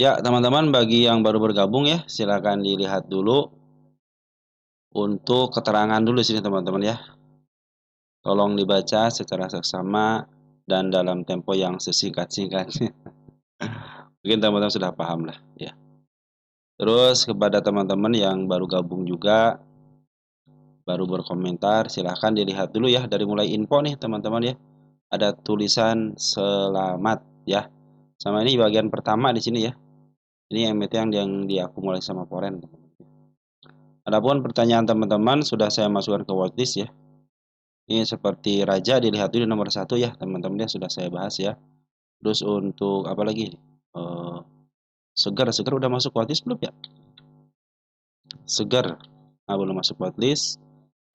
Ya, teman-teman bagi yang baru bergabung ya, silakan dilihat dulu untuk keterangan dulu sini teman-teman ya. Tolong dibaca secara seksama dan dalam tempo yang sesingkat-singkatnya. Mungkin teman-teman sudah paham lah ya. Terus kepada teman-teman yang baru gabung juga, baru berkomentar, silahkan dilihat dulu ya dari mulai info nih teman-teman ya. Ada tulisan selamat ya. Sama ini bagian pertama di sini ya. Ini MT yang diakumulasi sama Foren. Adapun pertanyaan teman-teman sudah saya masukkan ke wordlist ya. Ini seperti raja dilihat dulu nomor satu ya teman-teman ya, sudah saya bahas ya. Terus untuk apa lagi? Eh, segar udah masuk wordlist belum ya? Segar, nah, belum masuk wordlist.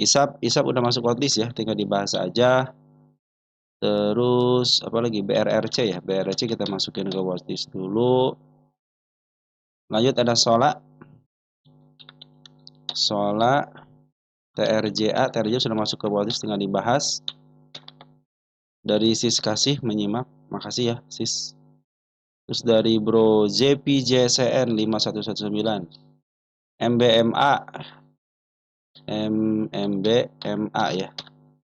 Isap udah masuk wordlist ya, tinggal dibahas aja. Terus apa lagi? BRRC ya, BRRC kita masukin ke wordlist dulu. Lanjut ada Sola, TRJA sudah masuk ke wordlist, tinggal dibahas. Dari Sis kasih menyimak, makasih ya Sis. Terus dari Bro JPJSN 5119, MBMA, MBMA ya.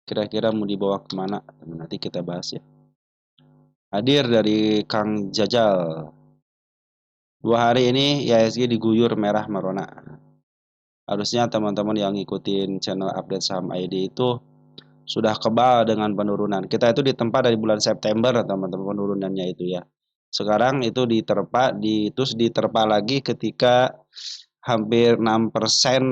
Kira-kira mau dibawa kemana? Nanti kita bahas ya. Hadir dari Kang Jajal. 2 hari ini IHSG diguyur merah merona. Harusnya teman-teman yang ngikutin channel update saham ID itu sudah kebal dengan penurunan. Kita itu ditempa dari bulan September teman-teman penurunannya itu ya. Sekarang itu terus diterpa lagi ketika hampir 6%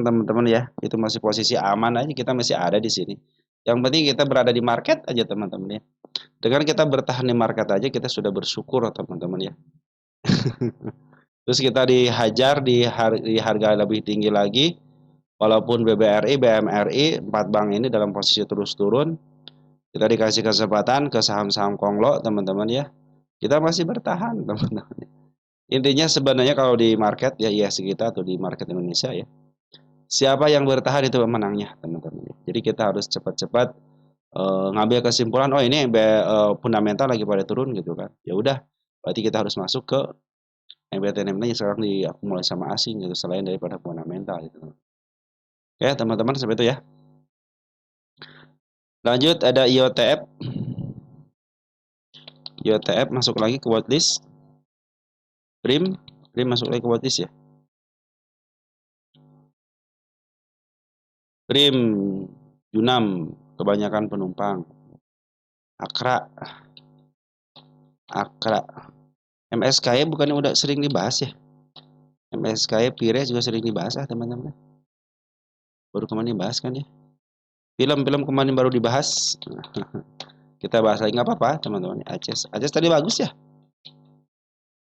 teman-teman ya. Itu masih posisi aman aja, kita masih ada di sini. Yang penting kita berada di market aja teman-teman ya. Dengan kita bertahan di market aja kita sudah bersyukur teman-teman ya. Terus kita dihajar di harga lebih tinggi lagi. Walaupun BBRI, BMRI, 4 bank ini dalam posisi terus turun, kita dikasih kesempatan ke saham-saham konglo teman-teman ya. Kita masih bertahan teman-teman. Intinya sebenarnya kalau di market ya IHSG kita atau di market Indonesia ya, siapa yang bertahan itu pemenangnya teman-teman. Jadi kita harus cepat-cepat ngambil kesimpulan, oh ini fundamental lagi pada turun gitu kan. Ya udah, berarti kita harus masuk ke MBTN yang sekarang diakumulasi sama asing gitu, selain daripada fundamental gitu. Oke teman-teman, sampai itu ya. Lanjut ada IOTF. IOTF masuk lagi ke watchlist. Prim masuk lagi ke watchlist ya. Prim, Junam, kebanyakan penumpang. Akra. MSKY bukannya udah sering dibahas ya? MSKY Pire juga sering dibahas teman-teman. Baru kemarin dibahas kan ya? Film-film kemarin baru dibahas. Kita bahas lagi nggak apa-apa teman-teman. Aces tadi bagus ya?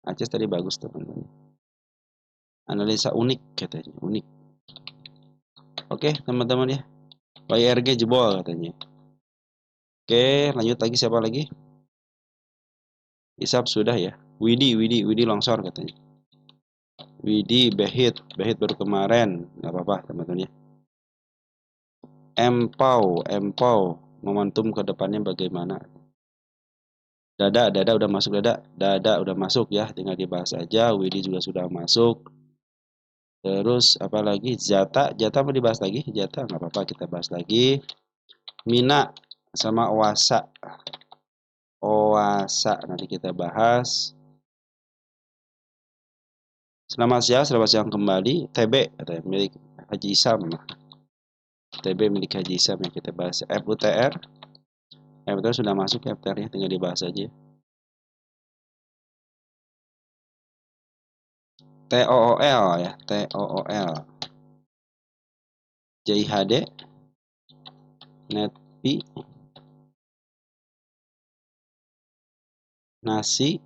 Aces tadi bagus teman-teman. Analisa unik katanya, unik. Oke teman-teman ya. YRG jebol katanya. Oke, lanjut lagi, siapa lagi? Isap sudah ya. Widi longsor katanya. Widi Behit baru kemarin, nggak apa-apa teman-teman ya. Empau, momentum ke depannya bagaimana? Dada udah masuk, Dada udah masuk ya, tinggal dibahas aja. Widi juga sudah masuk. Terus apa lagi? Jata mau dibahas lagi? Jata nggak apa-apa, kita bahas lagi. Mina sama Oasa nanti kita bahas. Selamat siang kembali. TB katanya milik Haji Isam. TB milik Haji Isam yang kita bahas. FUTR sudah masuk ya, FUTR-nya tinggal dibahas aja. TOOL ya, TOOL. JIHD, NetPi, Nasi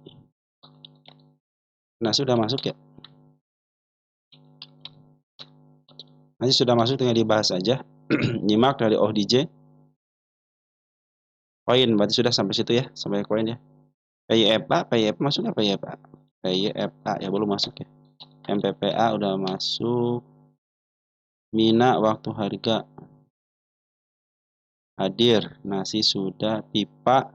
sudah masuk ya. Nasi sudah masuk, tinggal dibahas aja. Nyimak dari ODJ. Koin berarti sudah sampai situ ya, sampai koin ya. PYFA masuk nggak PYFA? PYFA ya belum masuk ya. MPPA udah masuk. Mina waktu harga hadir. Nasi sudah. Pipa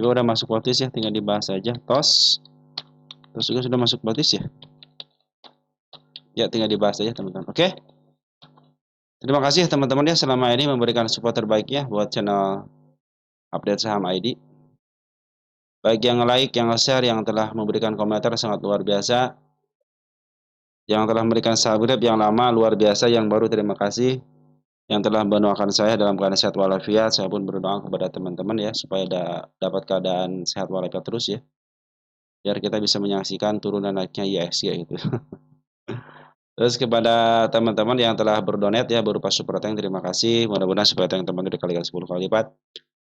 Juga udah masuk notis ya, tinggal dibahas aja. Terus juga sudah masuk notis ya. Ya, tinggal dibahas aja teman-teman. Oke. Terima kasih teman-teman ya selama ini memberikan support terbaiknya buat channel Update Saham ID. Baik yang like, yang share, yang telah memberikan komentar sangat luar biasa. Yang telah memberikan subscribe yang lama luar biasa, yang baru terima kasih. Yang telah mendoakan saya dalam keadaan sehat walafiat, saya pun berdoa kepada teman-teman ya supaya dapat keadaan sehat walafiat terus ya. Biar kita bisa menyaksikan turunan naiknya IHSG gitu. Terus kepada teman-teman yang telah berdonate ya berupa super tank, terima kasih. Mudah-mudahan super tank teman-teman dikalikan 10 kali lipat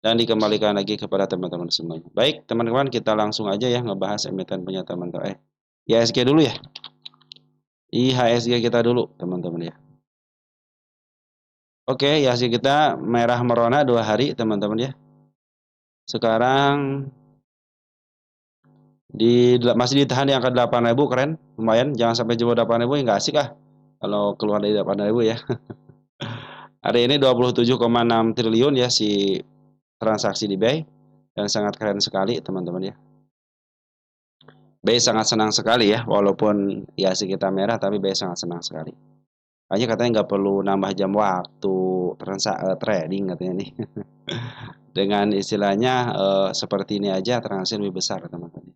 dan dikembalikan lagi kepada teman-teman semuanya. Baik, teman-teman kita langsung aja ya ngebahas emiten punya teman-teman. IHSG dulu ya. IHSG kita dulu, teman-teman ya. Oke, IHSG kita merah merona 2 hari, teman-teman ya. Sekarang masih ditahan di angka 8.000, keren, lumayan. Jangan sampai jebol 8.000, ya nggak asik ah kalau keluar dari 8.000 ya. Hari ini 27,6 triliun ya si transaksi di BI, dan sangat keren sekali teman-teman ya. BI sangat senang sekali ya, walaupun ya si kita merah tapi BI sangat senang sekali. Hanya katanya nggak perlu nambah jam waktu trading katanya nih. Dengan istilahnya seperti ini aja transaksi lebih besar teman-teman.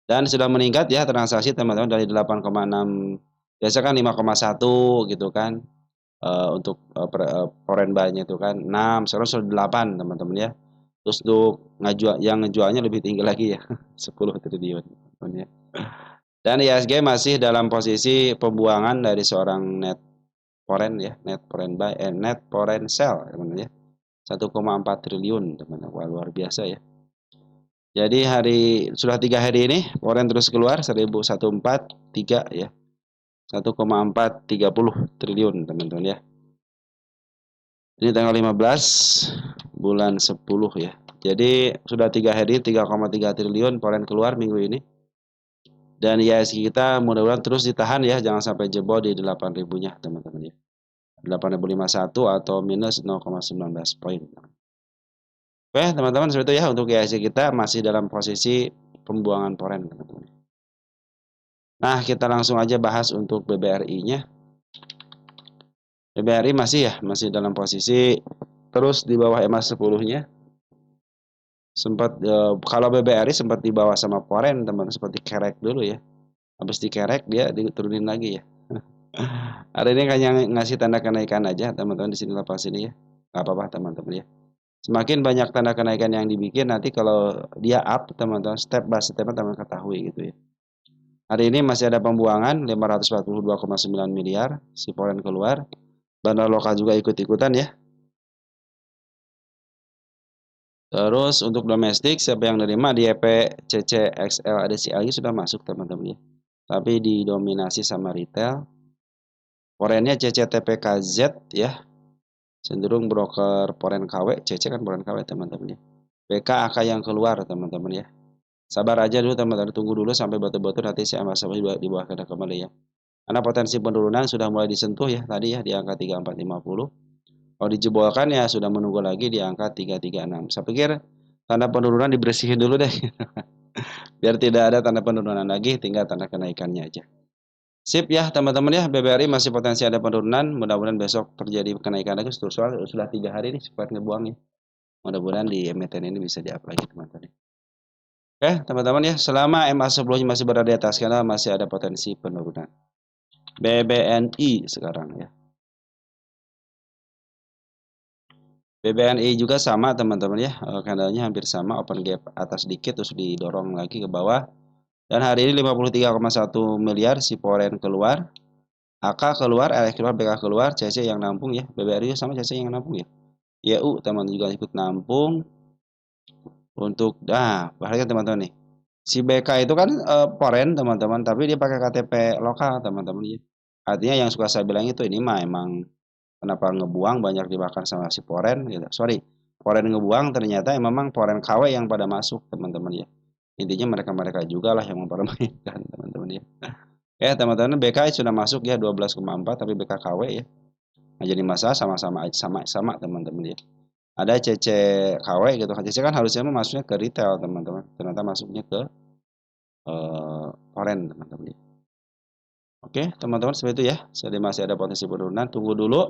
Dan sudah meningkat ya transaksi teman-teman dari 8,6, biasa kan 5,1 gitu kan. Untuk foreign buy-nya itu kan 6, sekarang sudah 8 teman-teman ya. Terus untuk yang ngejualnya lebih tinggi lagi ya, 10 triliun teman-teman ya. Dan IHSG masih dalam posisi pembuangan dari seorang net foreign ya, net foreign sell teman-teman ya. 1,4 triliun teman-teman. Wah, luar biasa ya. Jadi sudah 3 hari ini foreign terus keluar 1.143 ya. 1,430 triliun teman-teman ya. Ini tanggal 15 bulan 10 ya. Jadi sudah 3 hari 3,3 triliun foreign keluar minggu ini. Dan IHSG kita mudah-mudahan terus ditahan ya, jangan sampai jebol di 8.000-nya teman-teman ya. 8.051 atau minus 0,19 poin. Oke teman-teman, seperti itu ya untuk IHSG kita masih dalam posisi pembuangan foreign teman-teman. Nah kita langsung aja bahas untuk BBRI-nya. BBRI masih dalam posisi terus di bawah EMA 10-nya. Sempat kalau BBRI sempat di bawah sama foreign teman, seperti kerek dulu ya. Habis dikerek dia diturunin lagi ya. Hari ini hanya ngasih tanda kenaikan aja teman-teman di sini lepas ini ya. Gak apa-apa teman-teman ya. Semakin banyak tanda kenaikan yang dibikin, nanti kalau dia up teman-teman step by step teman-teman ketahui gitu ya. Hari ini masih ada pembuangan 542,9 miliar si foreign keluar. Bandar lokal juga ikut-ikutan ya. Terus untuk domestik siapa yang nerima DIP, CC, XL, ada si lagi sudah masuk teman-teman ya. Tapi didominasi sama retail. Foreignnya CCTPKZ ya. Cenderung broker foreign KW, CC kan foreign KW teman-teman ya. BK AK yang keluar teman-teman ya. Sabar aja dulu teman-teman, tunggu dulu sampai betul-betul nanti si MA di bawah kembali ya. Karena potensi penurunan sudah mulai disentuh ya tadi ya di angka 3450. Kalau dijebolkan ya sudah menunggu lagi di angka 336. Saya pikir tanda penurunan dibersihin dulu deh. Biar tidak ada tanda penurunan lagi, tinggal tanda kenaikannya aja. Sip ya teman-teman ya, BBRI masih potensi ada penurunan. Mudah-mudahan besok terjadi kenaikan lagi. Soal sudah 3 hari nih sempat ngebuang ya. Mudah-mudahan di emiten ini bisa di-up lagi teman-teman. Oke teman-teman ya, selama MA sebelumnya masih berada di atas karena masih ada potensi penurunan. BBNI sekarang ya. BBNI juga sama teman-teman ya, candlenya hampir sama, open gap atas sedikit terus didorong lagi ke bawah. Dan hari ini 53,1 miliar si foreign keluar, AK keluar, LX keluar, BK keluar, CC yang nampung ya, BBRI sama CC yang nampung ya. YU teman juga ikut nampung. Untuk perhatikan teman-teman nih. Si BK itu kan foreign teman-teman, tapi dia pakai KTP lokal teman-teman ya. Artinya yang suka saya bilang itu ini mah emang kenapa ngebuang banyak dimakan sama si foreign gitu. Sorry, foreign ngebuang ternyata memang foreign KW yang pada masuk teman-teman ya. Intinya mereka-mereka juga lah yang mempermainkan teman-teman ya. Teman-teman BK sudah masuk ya 12,4 tapi BK KW ya. Nah, jadi masalah sama teman-teman ya. Ada CCKW gitu kan. CC kan harusnya masuknya ke retail, teman-teman. Ternyata masuknya ke foreign, teman-teman. Oke, teman-teman, seperti itu ya. Jadi masih ada potensi penurunan. Tunggu dulu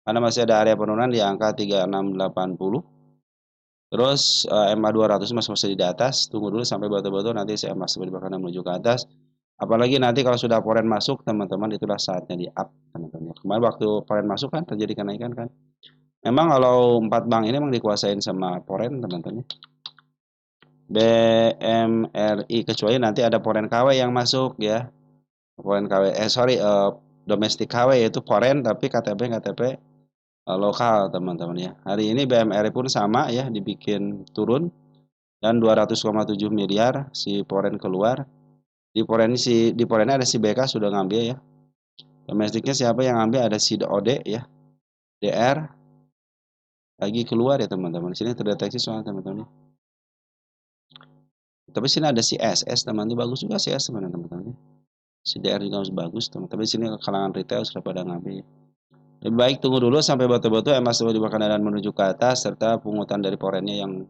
karena masih ada area penurunan di angka 3680. Terus MA 200 masih di atas. Tunggu dulu sampai betul-betul nanti saya masuk di bahkan menuju ke atas. Apalagi nanti kalau sudah foreign masuk, teman-teman, itulah saatnya di up, teman-teman. Kemarin waktu foreign masuk kan terjadi kenaikan kan. Memang kalau 4 bank ini memang dikuasain sama foreign, teman-teman. BMRI, kecuali nanti ada foreign KW yang masuk ya. Foreign KW, domestik KW yaitu foreign tapi KTP lokal, teman-teman ya. Hari ini BMRI pun sama ya, dibikin turun dan 200,7 miliar si foreign keluar. Di foreign ada si BK sudah ngambil ya. Domestiknya siapa yang ngambil? Ada si OD ya. DR lagi keluar ya, teman-teman. Sini terdeteksi soal, teman-teman. Tapi sini ada si SS, teman-teman. Bagus juga si SS, teman-teman. Si DR juga bagus, teman-teman. Tapi sini kalangan retail sudah pada ngambil. Lebih baik tunggu dulu sampai betul-betul emas di dan menuju ke atas, serta pungutan dari foreignnya yang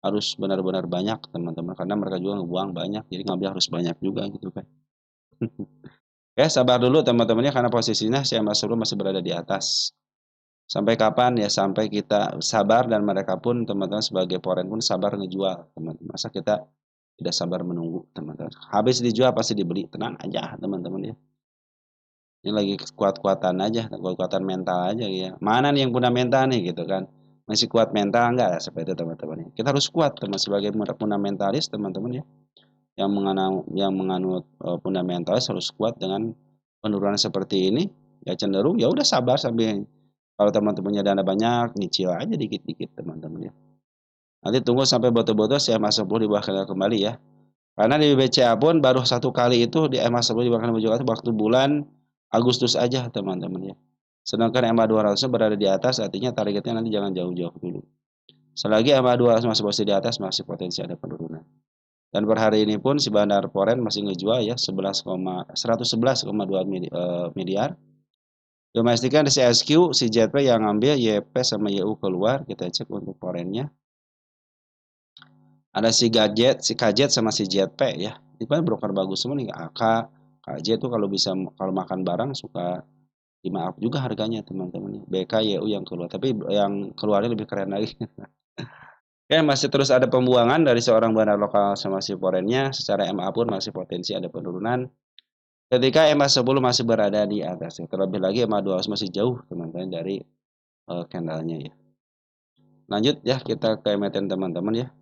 harus benar-benar banyak, teman-teman. Karena mereka juga ngebuang banyak, jadi ngambil harus banyak juga gitu kan. Oke, sabar dulu teman-temannya karena posisinya si emas masih berada di atas. Sampai kapan ya? Sampai kita sabar dan mereka pun, teman-teman, sebagai foreign pun sabar ngejual, teman-teman. Masa kita tidak sabar menunggu, teman-teman. Habis dijual pasti dibeli, tenang aja, teman-teman ya. Ini lagi kuat-kuatan aja, kuat-kuatan mental aja ya. Mana nih yang fundamental nih gitu kan? Masih kuat mental enggak? Seperti itu, teman-teman. Kita harus kuat, teman, sebagai fundamentalis, teman-teman ya. Yang menganut fundamentalis harus kuat dengan penurunan seperti ini. Ya cenderung ya udah sabar sambil kalau teman-temannya dana banyak, nyicil aja dikit-dikit, teman-teman ya. Nanti tunggu sampai betul-betul si emas 10 di bawah kembali ya. Karena di BCA pun baru satu kali itu di emas 10 di bawah waktu bulan Agustus aja, teman-teman ya. Sedangkan MA 200 berada di atas, artinya targetnya nanti jangan jauh-jauh dulu. Selagi MA 200 masih posisi di atas, masih potensi ada penurunan. Dan per hari ini pun si Bandar Foreign masih ngejual ya 111,2 miliar. Domestiknya ada si SQ, si JP yang ngambil, YP sama YU keluar. Kita cek untuk foreignnya. Ada si Gadget, si Kajet sama si JP ya. Ini kan broker bagus semua nih. AK, KJ tuh kalau bisa, kalau makan barang suka dimaaf juga harganya, teman-teman. BK, YU yang keluar. Tapi yang keluarnya lebih keren lagi. Oke, masih terus ada pembuangan dari seorang bandar lokal sama si foreignnya. Secara MA pun masih potensi ada penurunan. Ketika MA 10 masih berada di atas. Terlebih lagi MA 200 masih jauh, teman-teman, dari candlenya ya. Lanjut ya, kita ke emiten, teman-teman ya.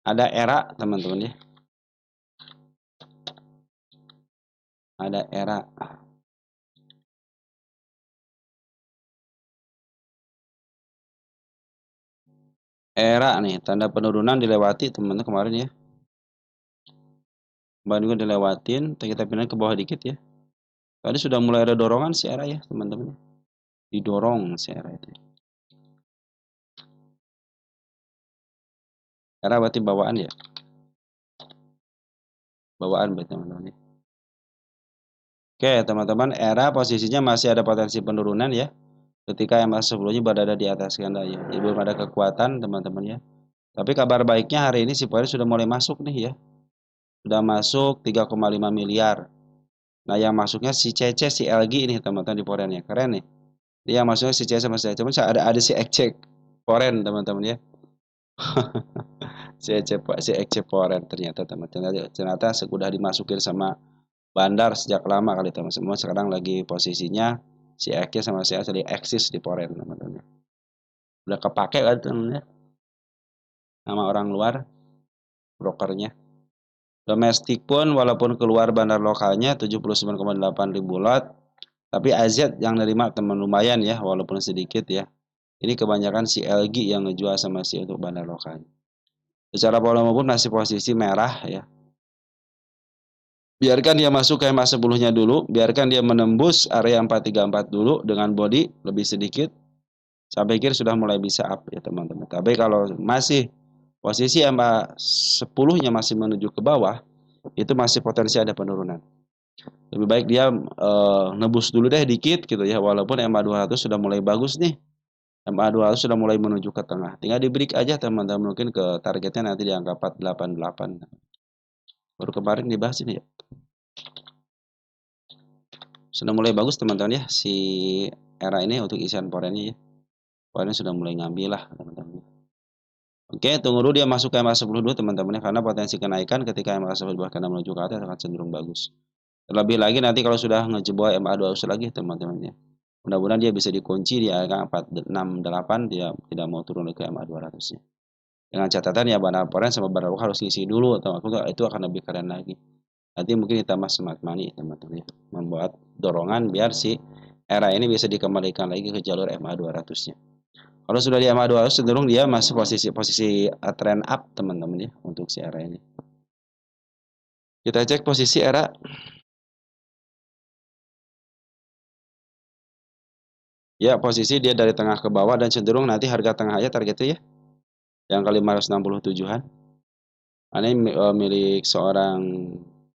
Ada era, teman-teman ya. Ada era. Era nih, tanda penurunan dilewati, teman-teman, kemarin ya. Kemarin juga dilewatin, kita pindah ke bawah dikit ya. Tadi sudah mulai ada dorongan si era ya, teman-teman. Didorong si era itu. Era berarti bawaan ya. Bawaan berarti, teman-teman ya. Oke, teman-teman, era posisinya masih ada potensi penurunan ya. Ketika yang sebelumnya berada di atas candle ya. Jadi belum ada kekuatan, teman-teman ya. Tapi kabar baiknya hari ini si Forex sudah mulai masuk nih ya. Sudah masuk 3,5 miliar. Nah, yang masuknya si CC, si LG ini, teman-teman, di Forex ya. Keren nih. Dia yang masuknya si CC sama si CC. Ada si Exchange Forex, teman-teman ya. si Exchange Forex ternyata, teman-teman. Ternyata sudah dimasukin sama Bandar sejak lama kali, teman-teman. Sekarang lagi posisinya si X sama si asli eksis di Forex, teman-teman. Udah kepake kan, teman-teman ya. Nama orang luar brokernya. Domestik pun walaupun keluar bandar lokalnya 79,8 ribu lot, tapi AZ yang nerima, teman, lumayan ya, walaupun sedikit ya. Ini kebanyakan si LG yang ngejual sama si untuk bandar lokalnya. Secara volume pun masih posisi merah ya. Biarkan dia masuk ke MA 10-nya dulu, biarkan dia menembus area 434 dulu dengan body lebih sedikit. Saya pikir sudah mulai bisa up ya, teman-teman. Tapi kalau masih posisi MA 10-nya masih menuju ke bawah, itu masih potensi ada penurunan. Lebih baik dia nebus dulu deh dikit gitu ya, walaupun MA 200 sudah mulai bagus nih. MA200 sudah mulai menuju ke tengah. Tinggal di break aja teman-teman, mungkin ke targetnya nanti di angka 488. Baru kemarin dibahas ini ya. Sudah mulai bagus teman-teman ya si era ini untuk isian porennya ya. Porennya sudah mulai ngambil lah teman-teman. Oke, tunggu dulu dia masuk ke MA10 dulu teman-teman ya, karena potensi kenaikan ketika MA10 bahkan menuju ke atas akan cenderung bagus. Terlebih lagi nanti kalau sudah ngejebol MA200 lagi teman-teman ya. Mudah-mudahan dia bisa dikunci di angka 468, dia tidak mau turun ke MA200 nya. Dengan catatan ya barang poren sama barang harus ngisi dulu, atau itu akan lebih keren lagi. Nanti mungkin ditambah smart money teman-teman ya, membuat dorongan biar si era ini bisa dikembalikan lagi ke jalur MA200 nya. Kalau sudah di MA200 cenderung dia masih posisi trend up teman-teman ya untuk si era ini. Kita cek posisi era. Ya, posisi dia dari tengah ke bawah dan cenderung nanti harga tengah aja targetnya ya. Yang ke 567-an. Ini milik seorang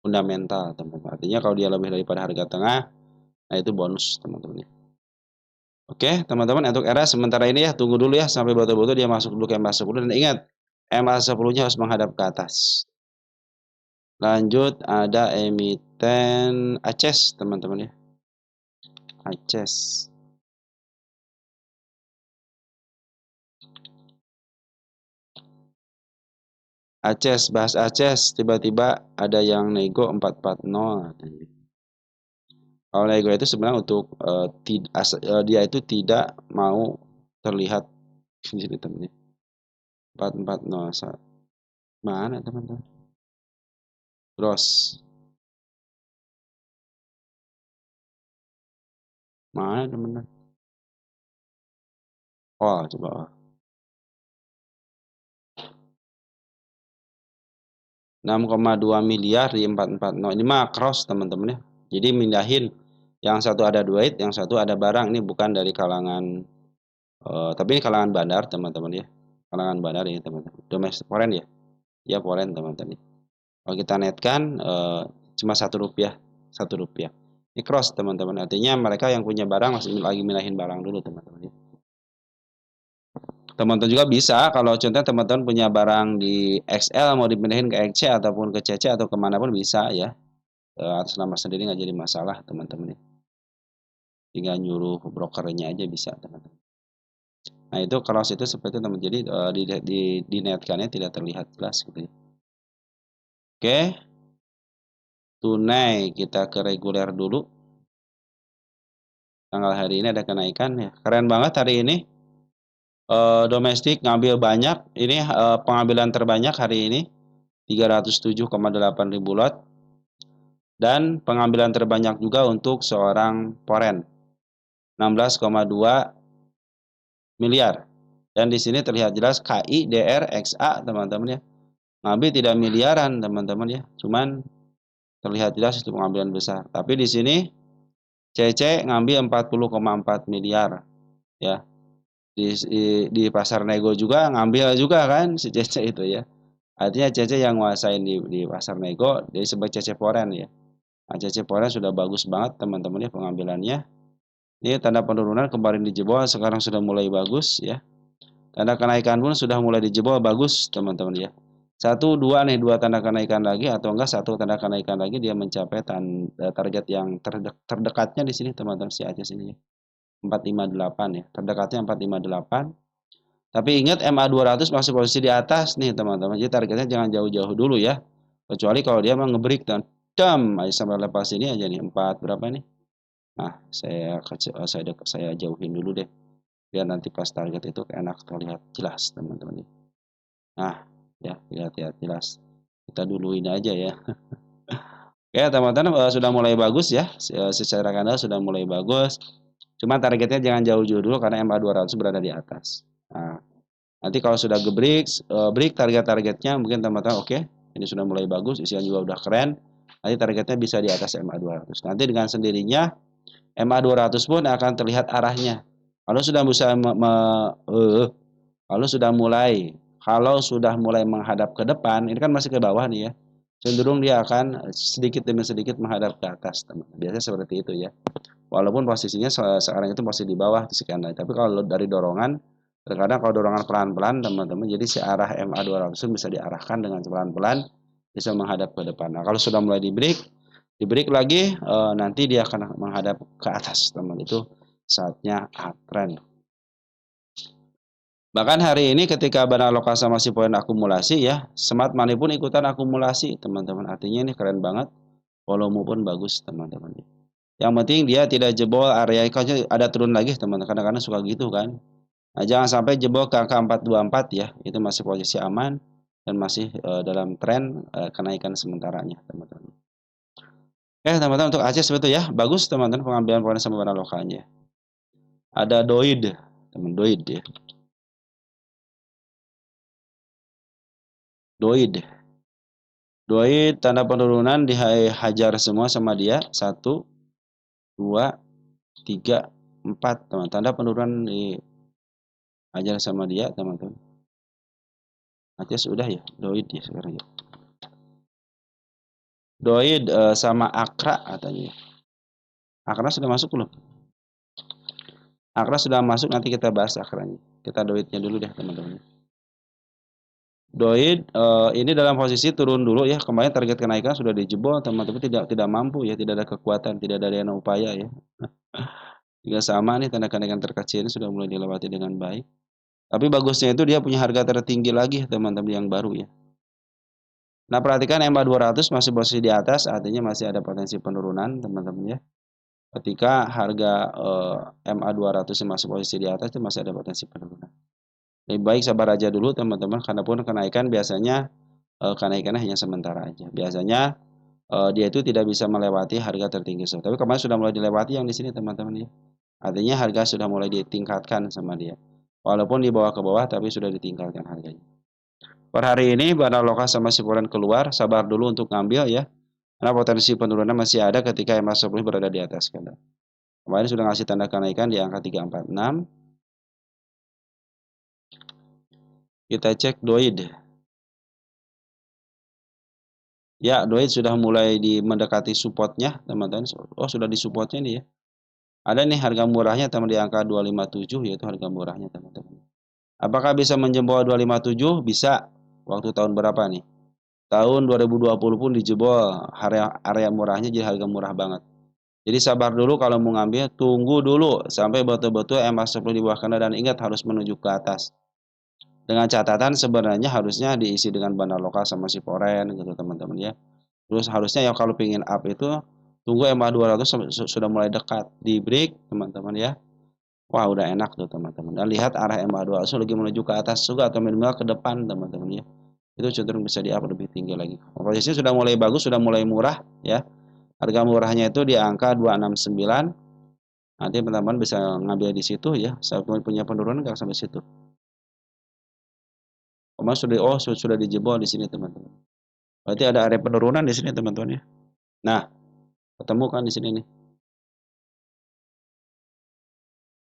fundamental teman-teman. Artinya kalau dia lebih daripada harga tengah, nah itu bonus teman-teman. Oke teman-teman, untuk era sementara ini ya tunggu dulu ya sampai betul-betul dia masuk dulu ke MA10, dan ingat MA10-nya harus menghadap ke atas. Lanjut ada emiten ACES teman-teman ya. ACES. ACES, bahas ACES, tiba-tiba ada yang nego 440. Kalau nego itu sebenarnya untuk dia itu tidak mau terlihat di sini teman-teman. 4401. Mana teman-teman? Gross. Mana teman-teman? Oh, coba. 6,2 miliar di 440. Ini mah cross teman-teman ya. Jadi mindahin yang satu ada duit, yang satu ada barang. Ini bukan dari kalangan tapi ini kalangan bandar teman-teman ya. Kalangan bandar ini teman-teman. Domestik foreign ya. Ya foreign teman-teman. Kalau kita netkan cuma Rp1. Rp1. Ini cross teman-teman. Artinya mereka yang punya barang masih lagi mindahin barang dulu teman-teman ya. Teman-teman juga bisa kalau contohnya teman-teman punya barang di XL mau dipindahin ke XC ataupun ke CC atau kemana pun bisa ya, atas nama sendiri nggak jadi masalah teman-teman ya, tinggal nyuruh brokernya aja bisa teman-teman. Nah itu cross itu seperti itu teman, jadi di netkannya tidak terlihat jelas gitu ya. Oke, tunai kita ke reguler dulu. Tanggal hari ini ada kenaikan ya, keren banget hari ini. Domestik ngambil banyak, ini pengambilan terbanyak hari ini 307,8 ribu lot, dan pengambilan terbanyak juga untuk seorang foreign 16,2 miliar. Dan di sini terlihat jelas KI, DR, XA teman-teman ya, ngambil tidak miliaran teman-teman ya, cuman terlihat jelas itu pengambilan besar. Tapi di sini CC ngambil 40,4 miliar ya. Di pasar nego juga ngambil juga kan si CC itu ya. Artinya CC yang nguasain di pasar nego disebut CC foreign ya. Nah, CC foreign sudah bagus banget teman-teman ya pengambilannya. Ini tanda penurunan kemarin dijebol, sekarang sudah mulai bagus ya. Tanda kenaikan pun sudah mulai dijebol, bagus teman-teman ya. Dua tanda kenaikan lagi, atau enggak satu tanda kenaikan lagi dia mencapai target yang terdekatnya di sini teman-teman si Aceh sini ya. 458 ya. Terdekatnya 458. Tapi ingat MA200 masih posisi di atas nih teman-teman. Jadi targetnya jangan jauh-jauh dulu ya. Kecuali kalau dia mau ngebreak dan dam aja sampai lepas ini aja nih 4 berapa nih? Nah, saya jauhin dulu deh. Biar nanti pas target itu enak terlihat jelas teman-teman. Nah, ya lihat jelas. Kita dulu ini aja ya. Oke teman-teman, sudah mulai bagus ya. Secara kandang sudah mulai bagus. Cuma targetnya jangan jauh-jauh dulu karena MA200 berada di atas. Nah, nanti kalau sudah break target-targetnya mungkin teman-teman oke, ini sudah mulai bagus, isinya juga udah keren. Nanti targetnya bisa di atas MA200. Nanti dengan sendirinya MA200 pun akan terlihat arahnya. Kalau sudah bisa kalau sudah mulai menghadap ke depan, ini kan masih ke bawah nih ya. Cenderung dia akan sedikit demi sedikit menghadap ke atas, teman. Biasanya seperti itu ya. walaupun posisinya sekarang itu masih di bawah sekian dari. Tapi kalau dari dorongan, terkadang kalau dorongan pelan-pelan teman-teman, jadi si arah MA 200 bisa diarahkan dengan pelan-pelan bisa menghadap ke depan. Nah, kalau sudah mulai di break lagi, nanti dia akan menghadap ke atas teman. Itu saatnya uptrend. Bahkan hari ini ketika barang lokal sama si poin akumulasi ya, smart money pun ikutan akumulasi teman-teman. Artinya ini keren banget, volume pun bagus teman-teman. Yang penting dia tidak jebol area kalau ada turun lagi teman-teman. Kadang-kadang suka gitu kan. Nah, jangan sampai jebol ke angka 424 ya. Itu masih posisi aman dan masih dalam tren kenaikan sementaranya teman-teman. Oke teman-teman, untuk Aceh seperti itu ya. Bagus teman-teman pengambilan poin sama barang lokalnya. Ada doid, teman doid ya. Doid. Doid tanda penurunan dihajar semua sama dia. 1, 2, 3, 4 teman. Tanda penurunan dihajar sama dia teman-teman. Artinya sudah ya, doid ya sekarang ya. Doid sama akra katanya. Akra sudah masuk belum? Akra sudah masuk, nanti kita bahas akranya. Kita doidnya dulu deh teman-teman. Doid ini dalam posisi turun dulu ya. Kemarin target kenaikan sudah dijebol teman-teman, tidak mampu ya, tidak ada kekuatan, tidak ada daya upaya ya. Juga sama nih, tanda kenaikan terkecil ini sudah mulai dilewati dengan baik. Tapi bagusnya itu dia punya harga tertinggi lagi teman-teman yang baru ya. Nah, perhatikan MA 200 masih posisi di atas, artinya masih ada potensi penurunan teman-teman ya. Ketika harga MA 200 yang masih posisi di atas itu masih ada potensi penurunan. Lebih baik sabar aja dulu teman-teman, karena pun kenaikan biasanya kenaikannya hanya sementara aja. Biasanya dia itu tidak bisa melewati harga tertinggi. Tapi kemarin sudah mulai dilewati yang di sini teman-teman ya. Artinya harga sudah mulai ditingkatkan sama dia. Walaupun di bawah ke bawah tapi sudah ditingkatkan harganya. Per hari ini barang lokal sama Siporan keluar, sabar dulu untuk ngambil ya. Karena potensi penurunan masih ada ketika MA10 berada di atas kandang. Kemarin sudah ngasih tanda kenaikan di angka 346. Kita cek doid. Ya, doid sudah mulai mendekati supportnya, teman-teman. Oh, sudah di supportnya nih ya. Ada nih harga murahnya teman di angka 257, yaitu harga murahnya teman-teman. Apakah bisa menjebol 257? Bisa. Waktu tahun berapa nih? Tahun 2020 pun dijebol. Area murahnya jadi harga murah banget. Jadi sabar dulu kalau mau ngambil, tunggu dulu sampai betul-betul MA10 di bawah kena, dan ingat harus menuju ke atas. Dengan catatan sebenarnya harusnya diisi dengan bandar lokal sama si Foren gitu teman-teman ya. Terus harusnya ya kalau pingin up itu tunggu MA 200 sudah mulai dekat, di break teman-teman ya. Wah, udah enak tuh teman-teman. Dan lihat arah MA 200 lagi menuju ke atas juga atau minimal ke depan teman-teman ya. Itu cenderung bisa di up lebih tinggi lagi. Posisinya sudah mulai bagus, sudah mulai murah ya. Harga murahnya itu di angka 269. Nanti teman-teman bisa ngambil di situ ya. Saya punya penurunan nggak sampai situ. Sudah dijebol di sini teman-teman. Berarti ada area penurunan di sini teman-teman ya. Nah, ketemu kan di sini nih.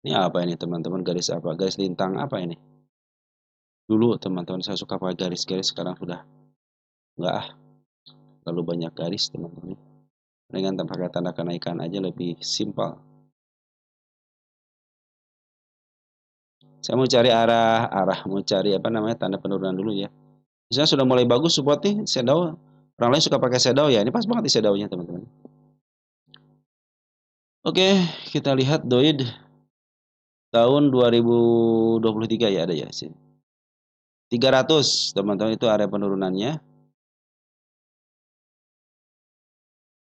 Ini apa ini teman-teman, garis apa? Garis lintang apa ini? Dulu teman-teman saya suka pakai garis-garis, sekarang sudah enggak terlalu banyak garis teman-teman. Dengan pakai tanda kenaikan aja lebih simpel. Saya mau cari mau cari apa namanya, tanda penurunan dulu ya. Misalnya sudah mulai bagus support nih, shadow. Orang lain suka pakai shadow ya, ini pas banget di shadownya teman-teman. Oke, kita lihat doid tahun 2023 ya, ada ya sini. 300 teman-teman, itu area penurunannya.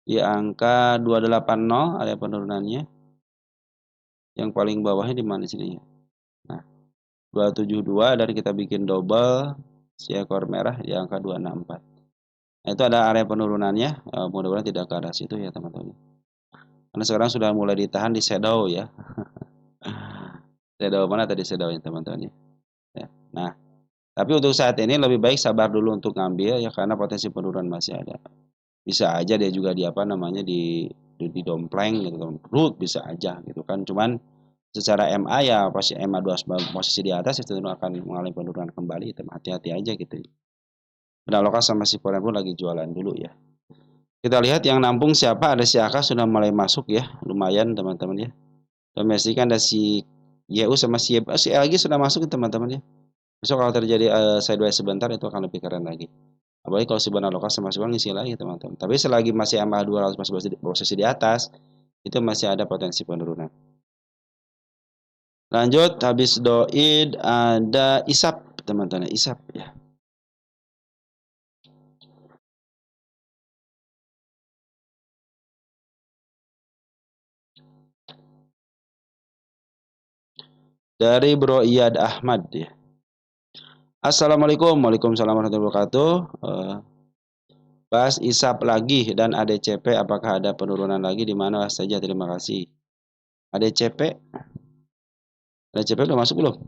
Di angka 280 area penurunannya. Yang paling bawahnya di mana sini ya? Nah, 272 dan kita bikin double si ekor merah di angka 264. Nah, itu ada area penurunannya. Mudah-mudahan tidak ke arah situ ya teman-teman. Karena sekarang sudah mulai ditahan di shadow ya. Shadow mana tadi shadownya teman-teman ya. Nah, tapi untuk saat ini lebih baik sabar dulu untuk ngambil ya, karena potensi penurunan masih ada. Bisa aja dia juga di apa namanya di dompleng gitu kan. Root bisa aja gitu kan. Cuman secara MA ya pasti MA 2 posisi di atas itu akan mengalami penurunan kembali. Hati-hati aja gitu. Dan lokal sama si Foren pun lagi jualan dulu ya. Kita lihat yang nampung siapa, ada si AK sudah mulai masuk ya, lumayan teman-teman ya. Domestik ada si YU sama si YB, si LG sudah masuk ya teman-teman ya. Besok kalau terjadi sideways sebentar itu akan lebih keren lagi. Apalagi kalau si Bana Lokal sama Subang ngisi lagi teman-teman. Tapi selagi masih MA 200 masih posisi di atas, itu masih ada potensi penurunan. Lanjut, habis doid ada isap teman-teman, isap ya. Dari Bro Iyad Ahmad ya. Assalamualaikum, waalaikumsalam warahmatullahi wabarakatuh. Bahas isap lagi dan ADCP, apakah ada penurunan lagi di mana saja? Terima kasih. ADCP, ADCP udah masuk belum?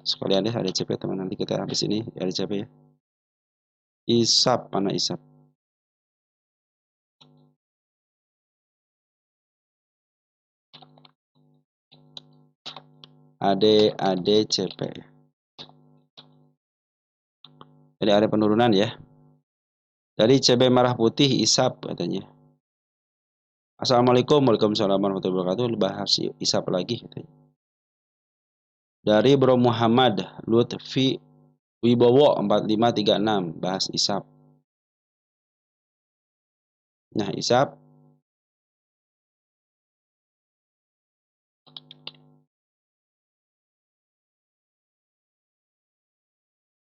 Sekalian deh ADCP teman, nanti kita habis ini ADCP ya. Isap, mana isap? ADCP. Jadi ada penurunan ya. Dari CB merah putih isap katanya. Assalamualaikum, waalaikumsalam warahmatullahi wabarakatuh. Bahas isap lagi katanya. Dari Bro Muhammad Lutfi Wibowo 4536 bahas isap. Nah, isap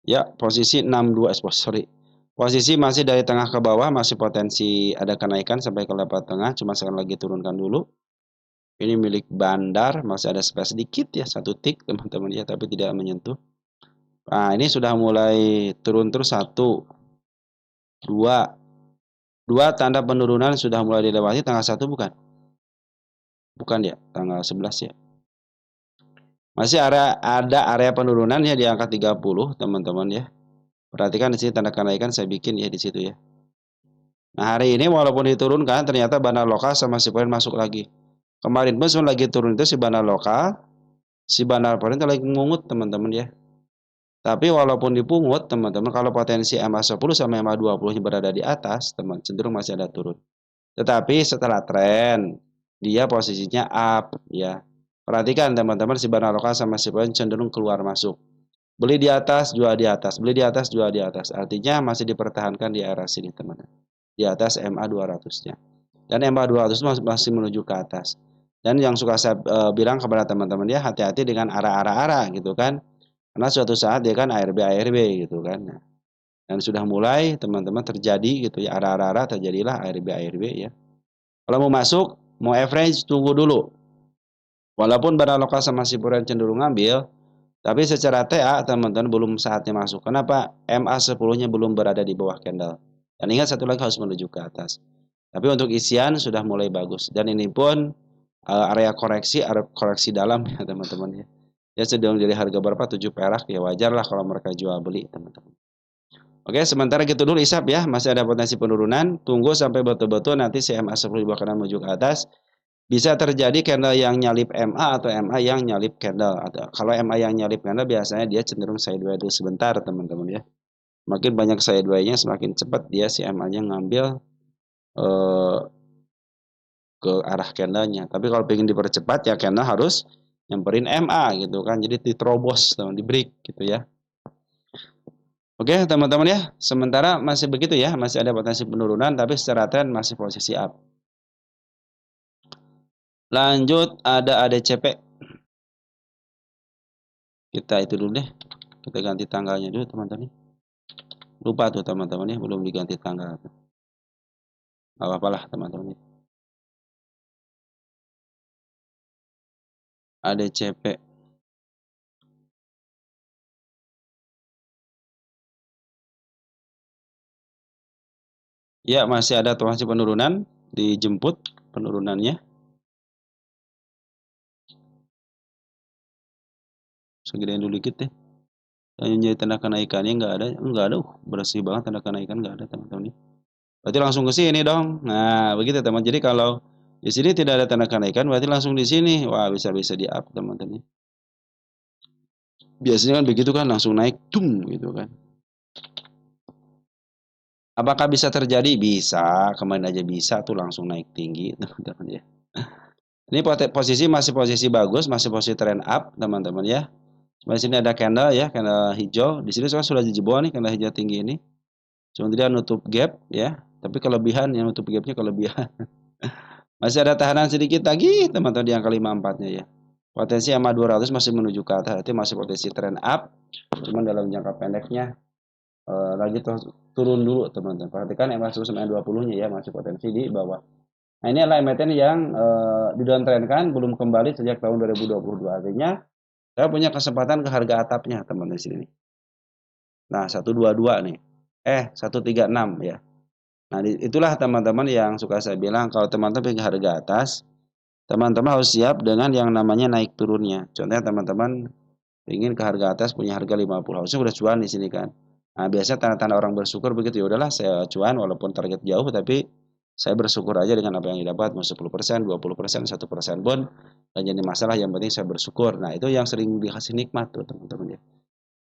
ya posisi 62, sorry. Posisi masih dari tengah ke bawah, masih potensi ada kenaikan sampai ke level tengah, cuma sekarang lagi turunkan dulu. Ini milik Bandar, masih ada space sedikit ya, satu tick teman-teman ya, tapi tidak menyentuh. Nah, ini sudah mulai turun terus, satu, dua, tanda penurunan sudah mulai dilewati tanggal 1 bukan? Bukan ya, tanggal 11 ya. Masih ada area penurunan ya di angka 30 teman-teman ya. Perhatikan di sini tanda kenaikan saya bikin ya di situ ya. Nah, hari ini walaupun diturunkan ternyata bandar lokal sama si poin masuk lagi. Kemarin pun lagi turun itu si bandar lokal, si bandar poin itu lagi mengungut teman-teman ya. Tapi walaupun dipungut teman-teman, kalau potensi MA10 sama MA20 berada di atas, teman cenderung masih ada turun. Tetapi setelah tren, dia posisinya up ya. Perhatikan teman-teman, si bandar lokal sama si poin cenderung keluar masuk. Beli di atas, jual di atas, beli di atas, jual di atas. Artinya masih dipertahankan di area sini teman-teman. Di atas MA 200-nya. Dan MA 200 masih menuju ke atas. Dan yang suka saya bilang kepada teman-teman ya, hati-hati dengan arah-arah gitu kan. Karena suatu saat dia kan ARB gitu kan. Dan sudah mulai teman-teman terjadi gitu ya, arah-arah terjadilah ARB ya. Kalau mau masuk, mau average tunggu dulu. Walaupun barang lokal sama Sipur cenderung ngambil, tapi secara TA teman-teman belum saatnya masuk. Kenapa? MA10-nya belum berada di bawah candle. Dan ingat satu lagi harus menuju ke atas. Tapi untuk isian sudah mulai bagus. Dan ini pun area koreksi dalam ya teman-teman ya. Ya sedang jadi harga berapa? 7 perak ya, wajar lah kalau mereka jual beli teman-teman. Oke, sementara gitu dulu isap ya, masih ada potensi penurunan. Tunggu sampai betul-betul nanti si MA10 di bawah kanan menuju ke atas. Bisa terjadi candle yang nyalip MA atau MA yang nyalip candle. Atau kalau MA yang nyalip candle biasanya dia cenderung sideways dulu sebentar teman-teman ya. Makin banyak sideways-nya semakin cepat dia si MA-nya ngambil eh, ke arah candlenya. Tapi kalau ingin dipercepat ya candle harus nyamperin MA gitu kan. Jadi diterobos, di break gitu ya. Oke teman-teman ya, sementara masih begitu ya, masih ada potensi penurunan tapi secara tren masih posisi up. Lanjut ada ADCP. Kita itu dulu deh. Kita ganti tanggalnya dulu teman-teman. Lupa tuh teman-teman ya, belum diganti tanggal. Gak apa-apa lah teman-teman. ADCP. Ya masih ada potensi penurunan, dijemput penurunannya. Segedein dulu dikit deh. Yang jadi tanda kenaikannya nggak ada, bersih banget tanda kenaikan nggak ada teman-teman. Berarti langsung ke sini dong. Nah begitu teman. Jadi kalau di sini tidak ada tanda kenaikan, berarti langsung di sini. Wah bisa di up teman-teman. Biasanya kan begitu kan langsung naik, tung gitu kan. Apakah bisa terjadi? Bisa, kemarin aja bisa tuh langsung naik tinggi, teman-teman ya. Ini posisi masih posisi bagus, masih posisi trend up, teman-teman ya. Cuma di sini ada candle ya, candle hijau. Di sini sudah dijebol nih candle hijau tinggi ini. Cuma dia nutup gap ya, tapi kelebihan yang nutup gapnya kelebihan. Masih ada tahanan sedikit lagi, teman-teman di angka 54-nya ya. Potensi EMA 200 masih menuju ke atas, itu masih potensi trend up. Cuman dalam jangka pendeknya lagi turun dulu, teman-teman. Perhatikan EMA 100 sama 20-nya ya, masih potensi di bawah. Nah, ini adalah emiten yang didowntrendkan belum kembali sejak tahun 2022. Artinya saya punya kesempatan ke harga atapnya, teman-teman di sini. Nah, 122 nih. 136 ya. Nah, itulah teman-teman yang suka saya bilang kalau teman-teman pengen harga atas, teman-teman harus siap dengan yang namanya naik turunnya. Contohnya teman-teman ingin ke harga atas punya harga 50, harusnya udah cuan di sini kan. Nah, biasanya tanda-tanda orang bersyukur begitu, ya udahlah saya cuan walaupun target jauh tapi saya bersyukur aja dengan apa yang didapat, mau 10%, 20%, 1% pun dan jadi masalah, yang penting saya bersyukur. Nah, itu yang sering dikasih nikmat tuh teman-teman ya.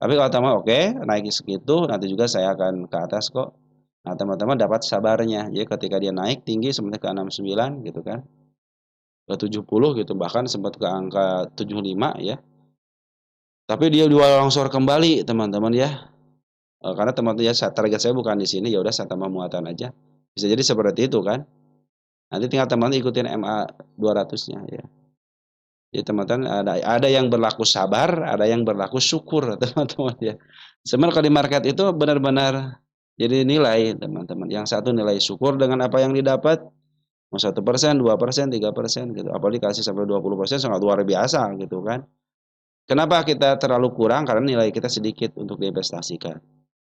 Tapi kalau teman oke, naik segitu, nanti juga saya akan ke atas kok. Nah, teman-teman dapat sabarnya. Jadi ketika dia naik tinggi seperti ke 69 gitu kan, ke 70 gitu, bahkan sempat ke angka 75 ya. Tapi dia dua longsor kembali teman-teman ya. Karena teman-teman ya target saya bukan di sini, ya udah saya tambah muatan aja. Bisa jadi seperti itu kan. Nanti tinggal teman-teman ikutin MA 200-nya ya. Jadi teman-teman ada yang berlaku sabar, ada yang berlaku syukur teman-teman ya. Sebenarnya kalau di market itu benar-benar jadi nilai teman-teman. Yang satu nilai syukur dengan apa yang didapat, mau 1%, 2%, 3% gitu. Apalagi kasih sampai 20% sangat luar biasa gitu kan. Kenapa kita terlalu kurang? Karena nilai kita sedikit untuk diinvestasikan.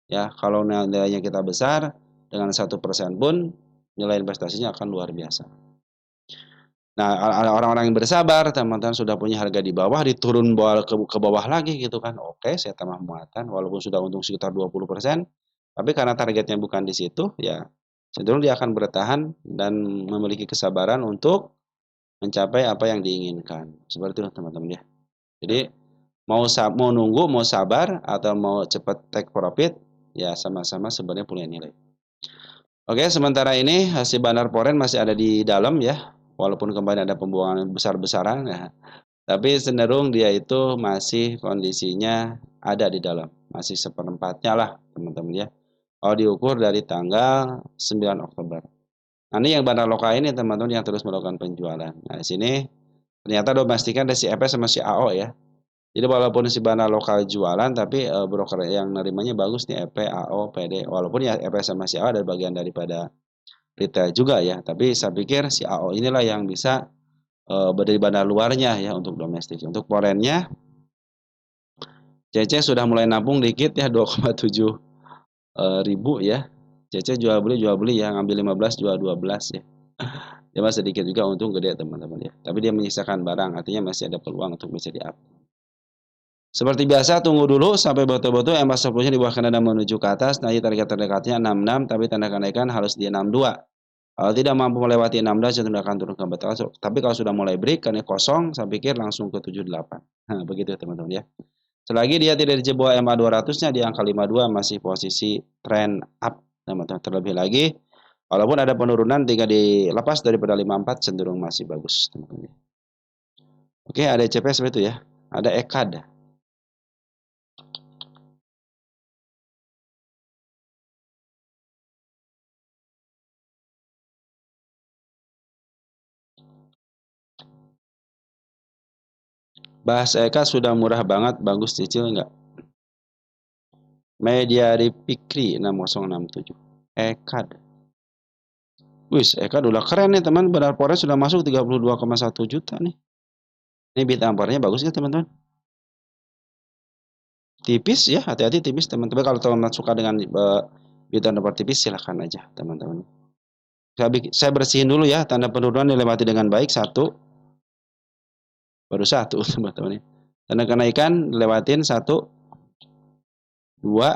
Ya, kalau nilainya kita besar dengan 1% pun nilai investasinya akan luar biasa. Nah, orang-orang yang bersabar, teman-teman sudah punya harga di bawah, diturun ke bawah lagi gitu kan. Oke, saya tambah muatan, walaupun sudah untung sekitar 20%, tapi karena targetnya bukan di situ, ya cenderung dia akan bertahan dan memiliki kesabaran untuk mencapai apa yang diinginkan. Seperti itu teman-teman ya. Jadi mau nunggu, mau sabar, atau mau cepat take profit, ya sama-sama sebenarnya punya nilai. Oke, sementara ini hasil bandar Poren masih ada di dalam ya, walaupun kemarin ada pembuangan besar-besaran ya, tapi cenderung dia itu masih kondisinya ada di dalam, masih seperempatnya lah teman-teman ya. Kalau diukur dari tanggal 9 Oktober. Nah, ini yang bandar lokal ini teman-teman yang terus melakukan penjualan. Nah, di sini ternyata domestiknya ada si EP sama si AO ya. Jadi walaupun si bandar lokal jualan, tapi broker yang nerimanya bagus nih, EP, AO, PD. Walaupun ya EP sama si AO ada bagian daripada retail juga ya, tapi saya pikir si AO inilah yang bisa dari bandar luarnya ya untuk domestik. Untuk foreignnya, CC sudah mulai nampung dikit ya, 2,7 ribu ya. CC jual beli ya, ngambil 15 jual 12 ya. Dia masih sedikit juga untung gede teman-teman ya. Tapi dia menyisakan barang, artinya masih ada peluang untuk bisa di up. Seperti biasa, tunggu dulu sampai betul-betul EMA 10-nya di bawah Kanada menuju ke atas. Nanti target terdekatnya 66, tapi tanda kenaikan harus di 62. Kalau tidak mampu melewati 16, cenderung akan turun ke bawah. Tapi kalau sudah mulai break, karena kosong, saya pikir langsung ke 78. Nah, begitu teman-teman ya. Selagi dia tidak dijebol EMA 200-nya di angka 52, masih posisi trend up teman-teman. Terlebih lagi, walaupun ada penurunan, tinggal dilepas daripada 54, cenderung masih bagus teman-teman. Oke, ada ECP seperti itu ya. Ada EKAD. Bahas EKA sudah murah banget, bagus cicil enggak? Media Fikri 6067. EKAD. Wis, EKAD udah keren nih teman, benar Polres sudah masuk 32,1 juta nih. Ini bid ampernya bagus ya teman-teman. Tipis ya, hati-hati tipis teman-teman. Kalau teman-teman suka dengan bid amper tipis silahkan aja teman-teman. Saya bersihin dulu ya, tanda penurunan dilewati dengan baik, satu. Baru satu teman-teman. Tanda kenaikan dilewatin, satu, dua,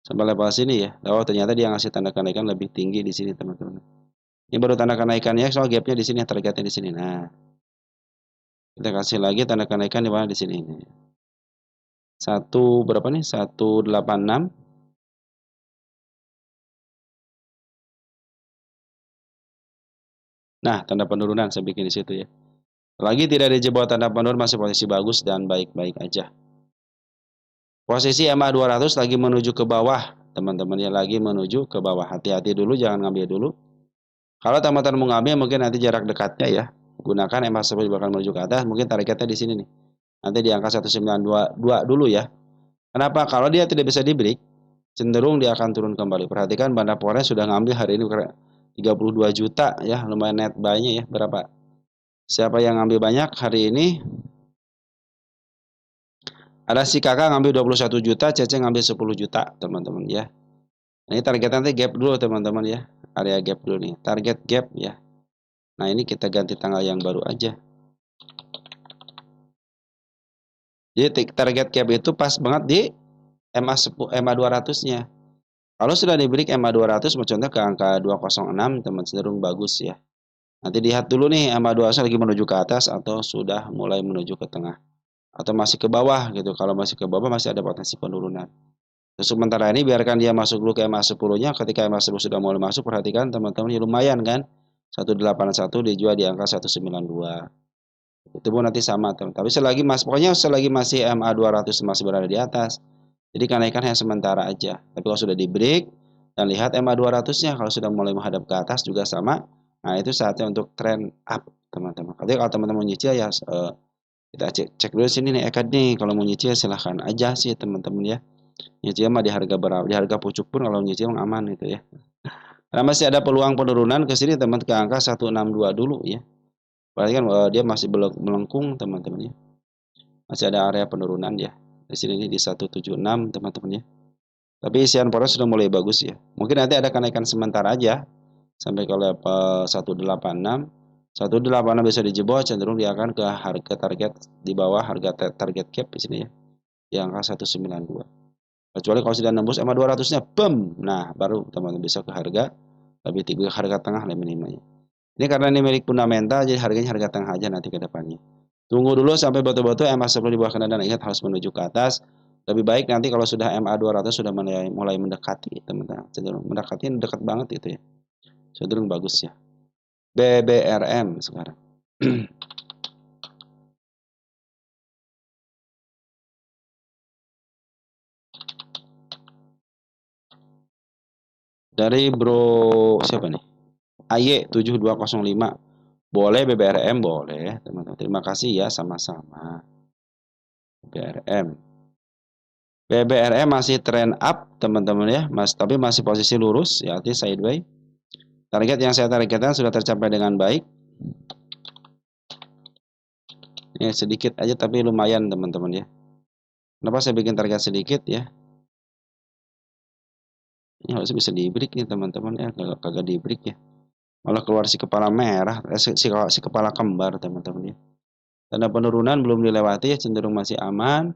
sampai level sini ya. Oh, ternyata dia ngasih tanda kenaikan lebih tinggi di sini teman-teman. Ini baru tanda kenaikannya, soal gapnya di sini, targetnya di sini. Nah, kita kasih lagi tanda kenaikan di mana di sini. Satu berapa nih? 186. Nah, tanda penurunan saya bikin di situ ya. Lagi tidak di bawah tanda penurunan, masih posisi bagus dan baik-baik aja. Posisi MA 200 lagi menuju ke bawah, teman-teman ya, lagi menuju ke bawah. Hati-hati dulu, jangan ngambil dulu. Kalau teman-teman mau ngambil, mungkin nanti jarak dekatnya ya. Gunakan MA 10 bahkan menuju ke atas, mungkin targetnya di sini nih. Nanti di angka 1922 dulu ya. Kenapa? Kalau dia tidak bisa di break, cenderung dia akan turun kembali. Perhatikan Banda Forex sudah ngambil hari ini 32 juta ya, lumayan net buy-nya ya. Berapa? Siapa yang ngambil banyak hari ini? Ada si kakak ngambil 21 juta, Cece ngambil 10 juta, teman-teman ya. Nah, ini target nanti gap dulu, teman-teman ya. Area gap dulu nih. Target gap ya. Nah, ini kita ganti tanggal yang baru aja. Jadi target gap itu pas banget di MA 200-nya. Kalau sudah di break MA 200, contohnya ke angka 206, teman cenderung bagus ya. Nanti lihat dulu nih MA 200 lagi menuju ke atas atau sudah mulai menuju ke tengah. Atau masih ke bawah gitu. Kalau masih ke bawah masih ada potensi penurunan. Sementara ini biarkan dia masuk dulu ke MA 10-nya. Ketika MA 10 sudah mulai masuk, perhatikan teman-teman, ya lumayan kan. 181 dijual di angka 192. Itu pun nanti sama teman. Tapi pokoknya selagi masih MA 200 masih berada di atas. Jadi kenaikan yang sementara aja. Tapi kalau sudah di break dan lihat MA 200-nya kalau sudah mulai menghadap ke atas juga sama. Nah, itu saatnya untuk trend up, teman-teman. Jadi kalau teman-teman nyicil ya kita cek dulu sini nih Ekad nih. Kalau mau nyicil silahkan aja sih teman-teman ya. Nyicil mah di harga berapa? Di harga pucuk pun kalau nyicil aman gitu ya. Karena masih ada peluang penurunan ke sini teman, ke angka 162 dulu ya. Berarti kan dia masih melengkung teman-teman ya. Masih ada area penurunan ya. Di sini nih di 176 teman-teman ya. Tapi isian poros sudah mulai bagus ya. Mungkin nanti ada kenaikan sementara aja sampai ke level 186. 186 bisa dijebol, cenderung dia akan ke harga target di bawah harga target cap di sini ya. Di angka 192. Kecuali kalau sudah nembus MA 200-nya, bem. Nah, baru teman-teman bisa ke harga lebih tinggi, harga tengah lebih minimanya. Ini karena ini milik fundamental, jadi harganya harga tengah aja nanti ke depannya. Tunggu dulu sampai betul-betul MA 10 di bawah kendali dan ingat harus menuju ke atas. Lebih baik nanti kalau sudah MA 200 sudah mulai mendekati, teman-teman. Cenderung mendekati, dekat banget itu ya. Cenderung bagus ya. BBRM sekarang. Dari bro siapa nih? AY 7205. Boleh BBRM, boleh teman-teman. Terima kasih ya, sama-sama. BBRM. BBRM masih trend up teman-teman ya, tapi masih posisi lurus ya, artinya sideways. Target yang saya targetkan sudah tercapai dengan baik. Ya sedikit aja tapi lumayan teman-teman ya. Kenapa saya bikin target sedikit ya? Ini harusnya bisa di break nih teman-teman ya, kagak di break ya. Malah keluar si kepala merah, si kepala kembar teman-teman ya. Tanda penurunan belum dilewati ya, cenderung masih aman.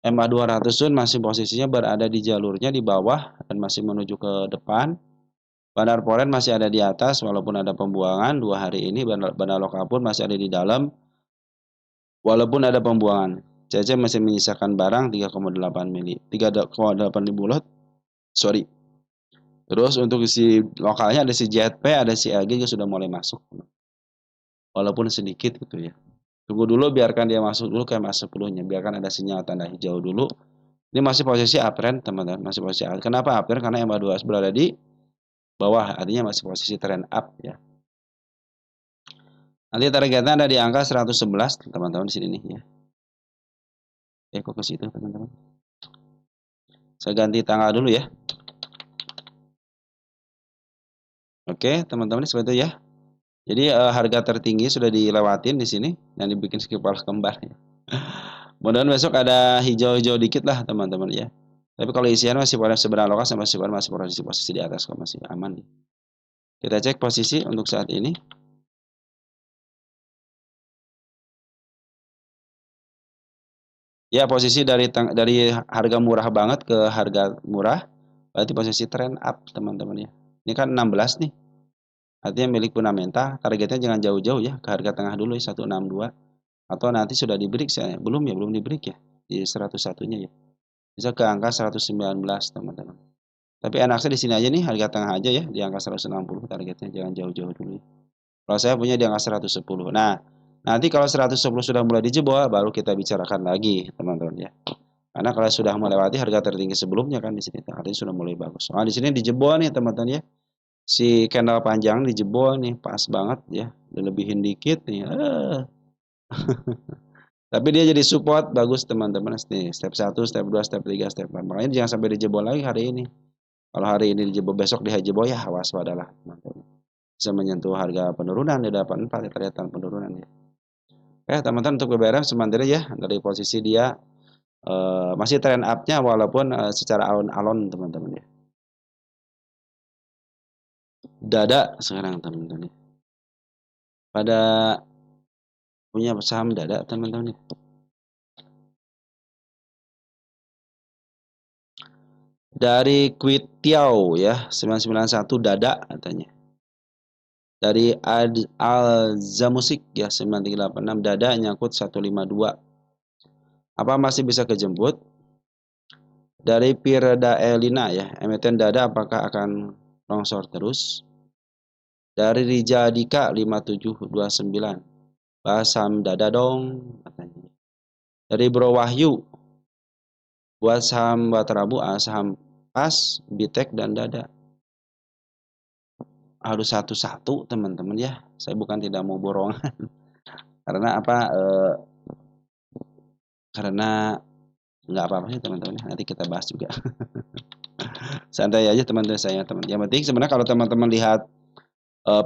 MA 200 pun masih posisinya berada di jalurnya di bawah dan masih menuju ke depan. Bandar Poren masih ada di atas walaupun ada pembuangan 2 hari ini. Bandar Lokal pun masih ada di dalam walaupun ada pembuangan. CC masih menyisakan barang 3,8 mili, 3,8 ribu lot. Sorry. Terus untuk si lokalnya ada si JP, ada si LG juga sudah mulai masuk. Walaupun sedikit gitu ya. Tunggu dulu, biarkan dia masuk dulu ke MA 10-nya. Biarkan ada sinyal tanda hijau dulu. Ini masih posisi uptrend teman-teman, masih posisi uptrend. Kenapa uptrend? Karena MA 200 berada di bawah, artinya masih posisi trend up ya. Nanti targetnya ada di angka 111 teman-teman di sini nih ya. Kok ke situ teman-teman. Saya ganti tanggal dulu ya. Oke, teman-teman seperti itu ya. Jadi harga tertinggi sudah dilewatin di sini yang dibikin kepala kembar ya. Mudah-mudahan besok ada hijau-hijau dikit lah teman-teman ya. Tapi kalau isian masih pada sebenarnya lokasi masih posisi di atas kok, masih aman nih. Kita cek posisi untuk saat ini. Ya, posisi dari harga murah banget ke harga murah, berarti posisi trend up teman-teman ya. Ini kan 16 nih. Artinya milik fundamental, targetnya jangan jauh-jauh ya, ke harga tengah dulu ya 162. Atau nanti sudah di break ya, belum ya, belum di break ya, di 101-nya ya. Bisa ke angka 119 teman-teman. Tapi enaknya di sini aja nih, harga tengah aja ya, di angka 160 targetnya, jangan jauh-jauh dulu ya. Kalau saya punya di angka 110. Nah, nanti kalau 110 sudah mulai dijebol, baru kita bicarakan lagi, teman-teman ya. Karena kalau sudah melewati harga tertinggi sebelumnya kan di sini, artinya sudah mulai bagus. Nah, di sini dijebol nih, teman-teman ya. Si candle panjang dijebol nih, pas banget ya. Dilebihin dikit nih. Tapi dia jadi support bagus, teman-teman. Nih, step 1, step 2, step 3, step 4. Makanya jangan sampai dijebol lagi hari ini. Kalau hari ini dijebol, besok dijebol ya waspadalah, teman-teman. Bisa menyentuh harga penurunan di 84 ya, kelihatan penurunan ya. Oke, teman-teman, untuk BBRM sementara ya dari posisi dia masih trend up-nya walaupun secara alon-alon, teman-teman ya. Dada sekarang, teman-teman ya. Pada punya saham dada, teman-teman ya. Dari Kuitiao ya, 991 dada katanya. Dari Alzamusik ya, 9386 dada nyangkut 152. Apa masih bisa kejemput? Dari Pirda Elina ya, emiten dada apakah akan longsor terus? Dari Rija Dika 5729, bahas saham dada dong katanya. Dari Bro Wahyu, buat saham Baterabu, saham PAS, Bitek dan dada. Harus satu-satu, teman-teman ya. Saya bukan tidak mau borongan. Karena apa? Karena nggak apa-apa sih, teman-teman. Nanti kita bahas juga. Santai aja, teman-teman saya, teman. Yang penting sebenarnya kalau teman-teman lihat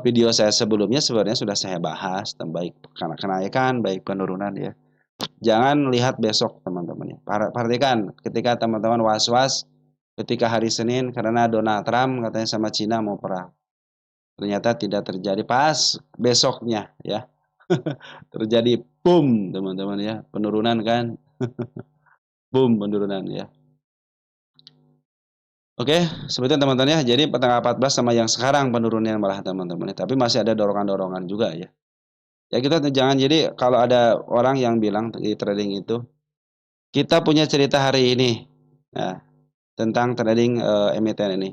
video saya sebelumnya, sebenarnya sudah saya bahas baik kenaikan, baik penurunan ya. Jangan lihat besok, teman-teman ya. Perhatikan ketika teman-teman was-was ketika hari Senin karena Donald Trump katanya sama Cina mau perang. Ternyata tidak terjadi, pas besoknya ya. Terjadi boom, teman-teman ya, penurunan kan. Boom, penurunan ya. Oke, seperti itu teman-teman ya. Jadi tanggal 14 sama yang sekarang penurunan malah, teman-teman. Tapi masih ada dorongan-dorongan juga ya. Ya kita jangan, jadi kalau ada orang yang bilang di trading itu, kita punya cerita hari ini. Nah, tentang trading emiten ini.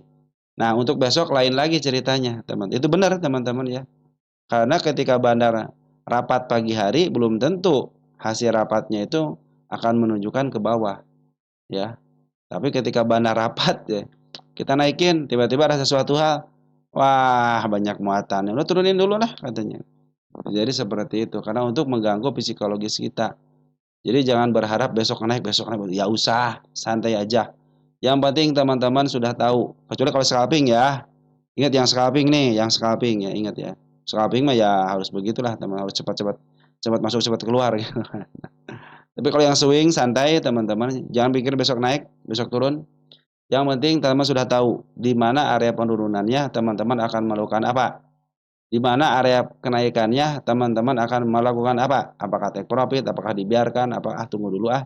Nah, untuk besok lain lagi ceritanya, teman. Itu benar, teman-teman ya. Karena ketika bandar rapat pagi hari, belum tentu hasil rapatnya itu akan menunjukkan ke bawah, ya. Tapi ketika bandar rapat ya, kita naikin, tiba-tiba ada sesuatu hal, wah banyak muatan. Udah turunin dulu lah katanya. Jadi seperti itu, karena untuk mengganggu psikologis kita. Jadi jangan berharap besok naik, ya usah, santai aja. Yang penting teman-teman sudah tahu, kecuali kalau scalping ya. Ingat yang scalping nih, yang scalping ya, ingat ya. Scalping mah ya harus begitulah, teman, harus cepat-cepat cepat masuk, cepat keluar gitu. Tapi kalau yang swing santai, teman-teman, jangan pikir besok naik, besok turun. Yang penting teman-teman sudah tahu di mana area penurunannya, teman-teman akan melakukan apa. Di mana area kenaikannya, teman-teman akan melakukan apa? Apakah take profit, apakah dibiarkan, apakah tunggu dulu ah.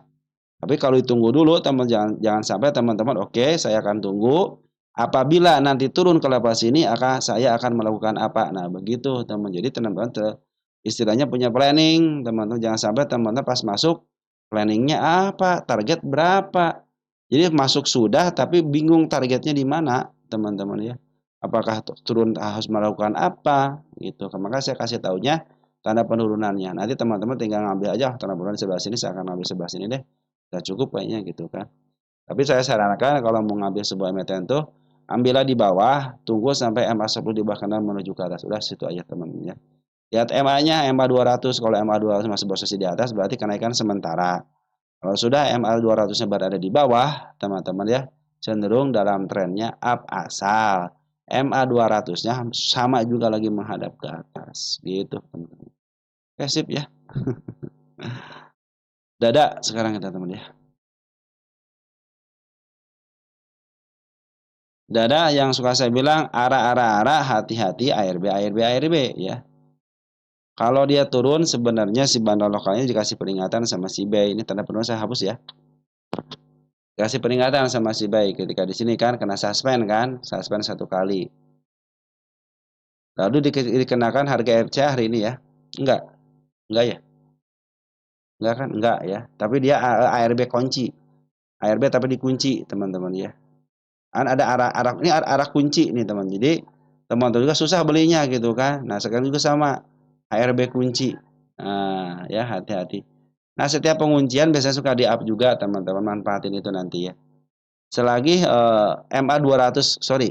Tapi kalau ditunggu dulu, teman, jangan sampai teman-teman, oke, saya akan tunggu. Apabila nanti turun ke level sini, saya akan melakukan apa? Nah, begitu, teman. Jadi teman-teman istilahnya punya planning, teman-teman. Jangan sampai teman-teman pas masuk planningnya apa, target berapa. Jadi masuk sudah, tapi bingung targetnya di mana, teman-teman ya. Apakah turun harus melakukan apa, gitu. Maka saya kasih taunya tanda penurunannya. Nanti teman-teman tinggal ngambil aja tanda penurunan sebelah sini, saya akan ambil sebelah sini deh. Udah cukup kayaknya gitu kan. Tapi saya sarankan kalau mau ngambil sebuah emiten tuh, ambillah di bawah, tunggu sampai MA10 di bawah kanan menuju ke atas. Udah situ aja teman-teman ya. Lihat MA-nya, MA200. Kalau MA200 masih posisi di atas berarti kenaikan sementara. Kalau sudah MA200-nya berada di bawah, teman-teman ya, cenderung dalam trennya up, asal MA200-nya sama juga lagi menghadap ke atas. Gitu, teman-teman. Oke, sip ya. Dada sekarang kita, teman ya. Dada yang suka saya bilang arah, hati-hati, ARB ya. Kalau dia turun sebenarnya si bandar lokalnya dikasih peringatan sama si Bay. Ini tanda penurunan saya hapus ya. Dikasih peringatan sama si Bay ketika di sini kan kena suspend kan, suspend 1 kali. Lalu dikenakan harga FC hari ini ya. Enggak ya. Enggak kan? Enggak ya. Tapi dia ARB kunci. ARB tapi dikunci, teman-teman ya. Kan ada arah kunci nih, teman. Jadi teman-teman juga susah belinya gitu kan. Nah, sekarang juga sama ARB kunci. Nah, ya hati-hati. Nah, setiap penguncian biasanya suka di-up juga, teman-teman manfaatin itu nanti ya. Selagi MA 200, sorry,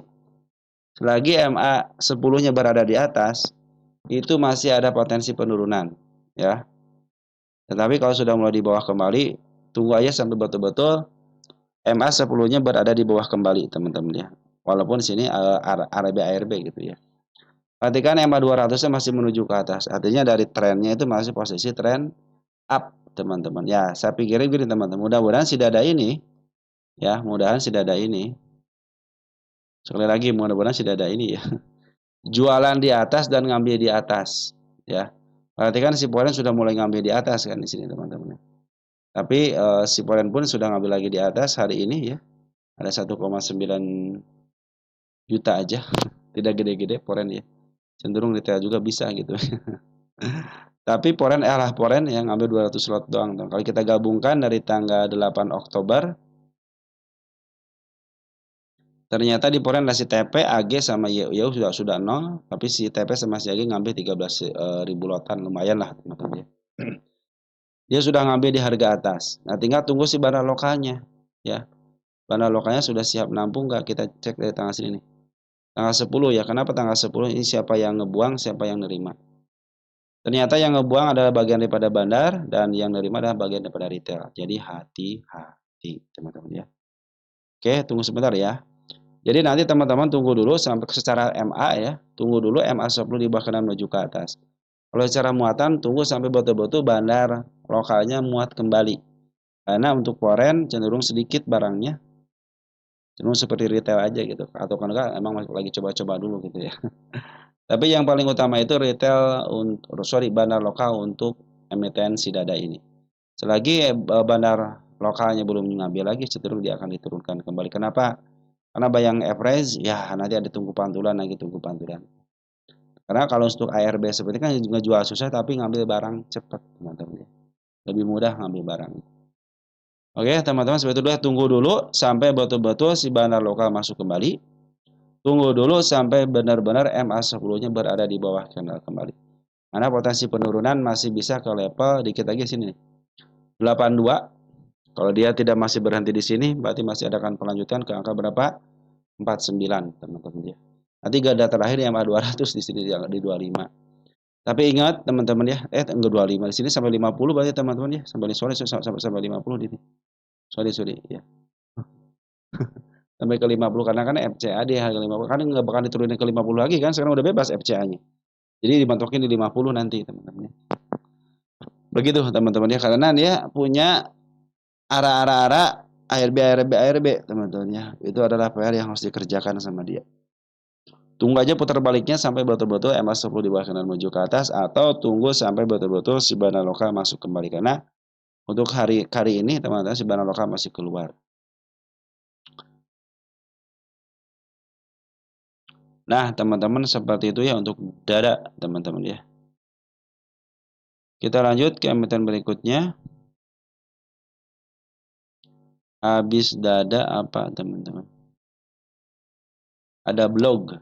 selagi MA 10-nya berada di atas, itu masih ada potensi penurunan, ya. Tetapi kalau sudah mulai di bawah kembali, tunggu aja sampai betul-betul MA 10-nya berada di bawah kembali, teman-teman ya. Walaupun di sini ARB ARB gitu ya. Perhatikan MA 200-nya masih menuju ke atas. Artinya dari trennya itu masih posisi tren up, teman-teman. Ya, saya pikirin gini, teman-teman. Mudah-mudahan si dada ini, ya, mudahan si dada ini, sekali lagi, mudah-mudahan si dada ini ya, jualan di atas dan ngambil di atas, ya. Perhatikan si Poren sudah mulai ngambil di atas kan di sini, teman-teman. Tapi si Poren pun sudah ngambil lagi di atas hari ini ya. Ada 1,9 juta aja. Tidak gede-gede Poren ya. Cenderung retail juga bisa gitu. Tapi Poren yang ngambil 200 lot doang. Kalau kita gabungkan dari tanggal 8 Oktober, ternyata di Poren ada si TP, AG sama YU sudah nol, tapi si TP sama si AG ngambil 13.000 lotan, lumayan lah teman-teman ya. Dia sudah ngambil di harga atas. Nah, tinggal tunggu si barang lokalnya ya. Barang lokalnya sudah siap nampung nggak? Kita cek dari tanggal sini nih. Tanggal 10 ya. Kenapa tanggal 10? Ini siapa yang ngebuang, siapa yang nerima. Ternyata yang ngebuang adalah bagian daripada bandar dan yang nerima adalah bagian daripada retail. Jadi hati-hati teman-teman ya. Oke, tunggu sebentar ya. Jadi nanti teman-teman tunggu dulu sampai secara MA ya. Tunggu dulu MA 10 di bawah kanan menuju ke atas. Kalau secara muatan tunggu sampai betul-betul bandar lokalnya muat kembali. Karena untuk foreign cenderung sedikit barangnya. Cenderung seperti retail aja gitu. Atau kan enggak emang lagi coba-coba dulu gitu ya. Tapi yang paling utama itu retail bandar lokal untuk emiten si dada ini. Selagi bandar lokalnya belum ngambil lagi, cenderung dia akan diturunkan kembali. Kenapa? Karena bayang average, ya nanti ada tunggu pantulan lagi, tunggu pantulan. Karena kalau untuk ARB seperti kan ngejual susah tapi ngambil barang cepat, teman-teman. Lebih mudah ngambil barang. Oke, teman-teman, seperti itu tunggu dulu sampai betul-betul si bandar lokal masuk kembali. Tunggu dulu sampai benar-benar MA 10-nya berada di bawah candle kembali. Karena potensi penurunan masih bisa ke level dikit lagi sini nih. 82. Kalau dia tidak masih berhenti di sini, berarti masih ada akan pelanjutan ke angka berapa? 49, teman-teman ya. Nanti gada terakhir yang MA 200 di sini di 25. Tapi ingat teman-teman ya, enggak 25 di sini sampai 50 berarti teman-teman ya, sampai sampai 50 di sini. Sorry ya. Sampai ke 50 karena kan FCA di harga 50 kan nggak bakal diturunin ke 50 lagi kan, sekarang udah bebas FCA-nya. Jadi dibentokin di 50 nanti teman-teman. Begitu teman-teman ya, karena dia punya arah-arah ARB teman-teman ya. Itu adalah PR yang harus dikerjakan sama dia. Tunggu aja putar baliknya sampai betul-betul MA 10 di bawah kanan menuju ke atas, atau tunggu sampai betul-betul si bandar lokal masuk kembali, karena untuk hari ini teman-teman si bandar lokal masih keluar. Nah, teman-teman seperti itu ya untuk dada teman-teman ya. Kita lanjut ke emiten berikutnya. Habis dada apa teman-teman? Ada blog.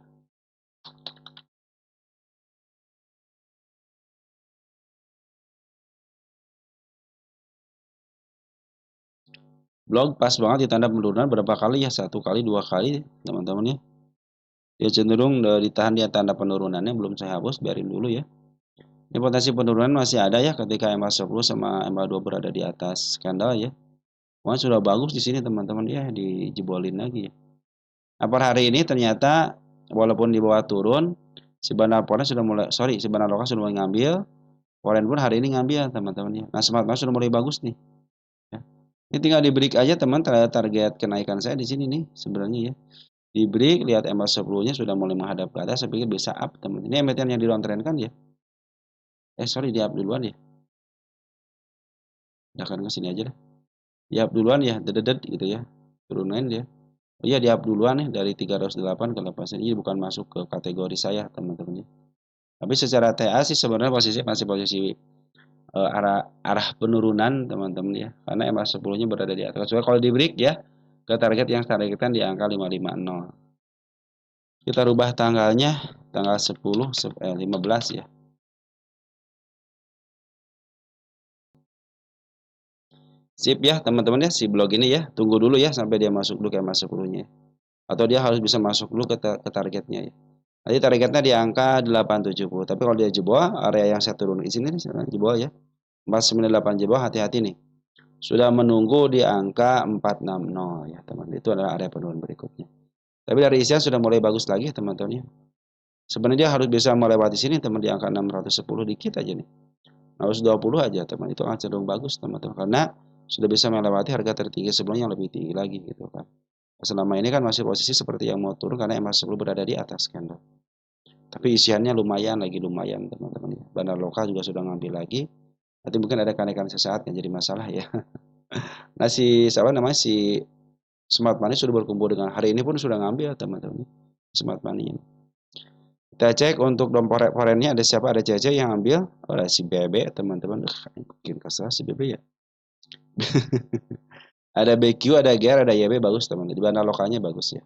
Blog pas banget di tanda penurunan berapa kali ya? 1 kali, 2 kali teman-teman ya. Dia cenderung ditahan di tanda penurunannya, belum saya hapus, biarin dulu ya. Ini potensi penurunan masih ada ya ketika MA 10 sama MA 2 berada di atas candle ya. Wah, sudah bagus di sini teman-teman ya, dijebolin lagi ya. Nah, per hari ini ternyata walaupun di bawah turun, si bandar lokal sudah mulai ngambil. Foreign pun hari ini ngambil teman-teman ya. Nah, smart sudah mulai bagus nih. Ya. Ini tinggal di break aja teman, target kenaikan saya di sini nih sebenarnya ya. Di break lihat MA 10-nya sudah mulai menghadap ke atas, saya pikir bisa up teman. Ini emiten yang di downtrend kan ya. Di up duluan ya. Udah kan ke sini aja deh. Di up duluan ya, dedet gitu ya. Turunin dia. Oh iya, di up duluan nih dari 308 ke lepas ini bukan masuk ke kategori saya teman-teman ya. Tapi secara TA sih sebenarnya posisi masih posisi arah penurunan teman-teman ya, karena MA 10-nya berada di atas. Kalau di break ya ke target yang targetkan di angka 550. Kita rubah tanggalnya, tanggal 15 ya. Sip ya teman-teman ya, si blog ini ya. Tunggu dulu ya sampai dia masuk dulu kayak masuk dulunya. Atau dia harus bisa masuk dulu ke targetnya ya. Nanti targetnya di angka 870. Tapi kalau dia jebol, area yang saya turun di sini nih, jebol ya. 498 jebol, hati-hati nih. Sudah menunggu di angka 460 ya teman. Itu adalah area penurunan berikutnya. Tapi dari isian sudah mulai bagus lagi teman-teman ya. Sebenarnya dia harus bisa melewati sini teman di angka 610 dikit aja nih. 620 aja teman, itu akan cenderung bagus teman-teman karena sudah bisa melewati harga tertinggi sebelumnya yang lebih tinggi lagi gitu kan. Selama ini kan masih posisi seperti yang mau turun karena MA10 berada di atas candle. Tapi isiannya lumayan lagi, lumayan teman-teman ya. Bandar lokal juga sudah ngambil lagi. Nanti mungkin ada kenaikan sesaat yang jadi masalah ya. Nah si siapa namanya si Smart Money sudah berkumpul dengan hari ini pun sudah ngambil teman-teman. Smart Money ini. Kita cek untuk dompet forennya ada siapa, ada CC yang ambil. Ada si BB teman-teman. Bikin kesal si BB ya. Ada BQ, ada GR, ada YB bagus teman. Di bandar lokalnya bagus ya.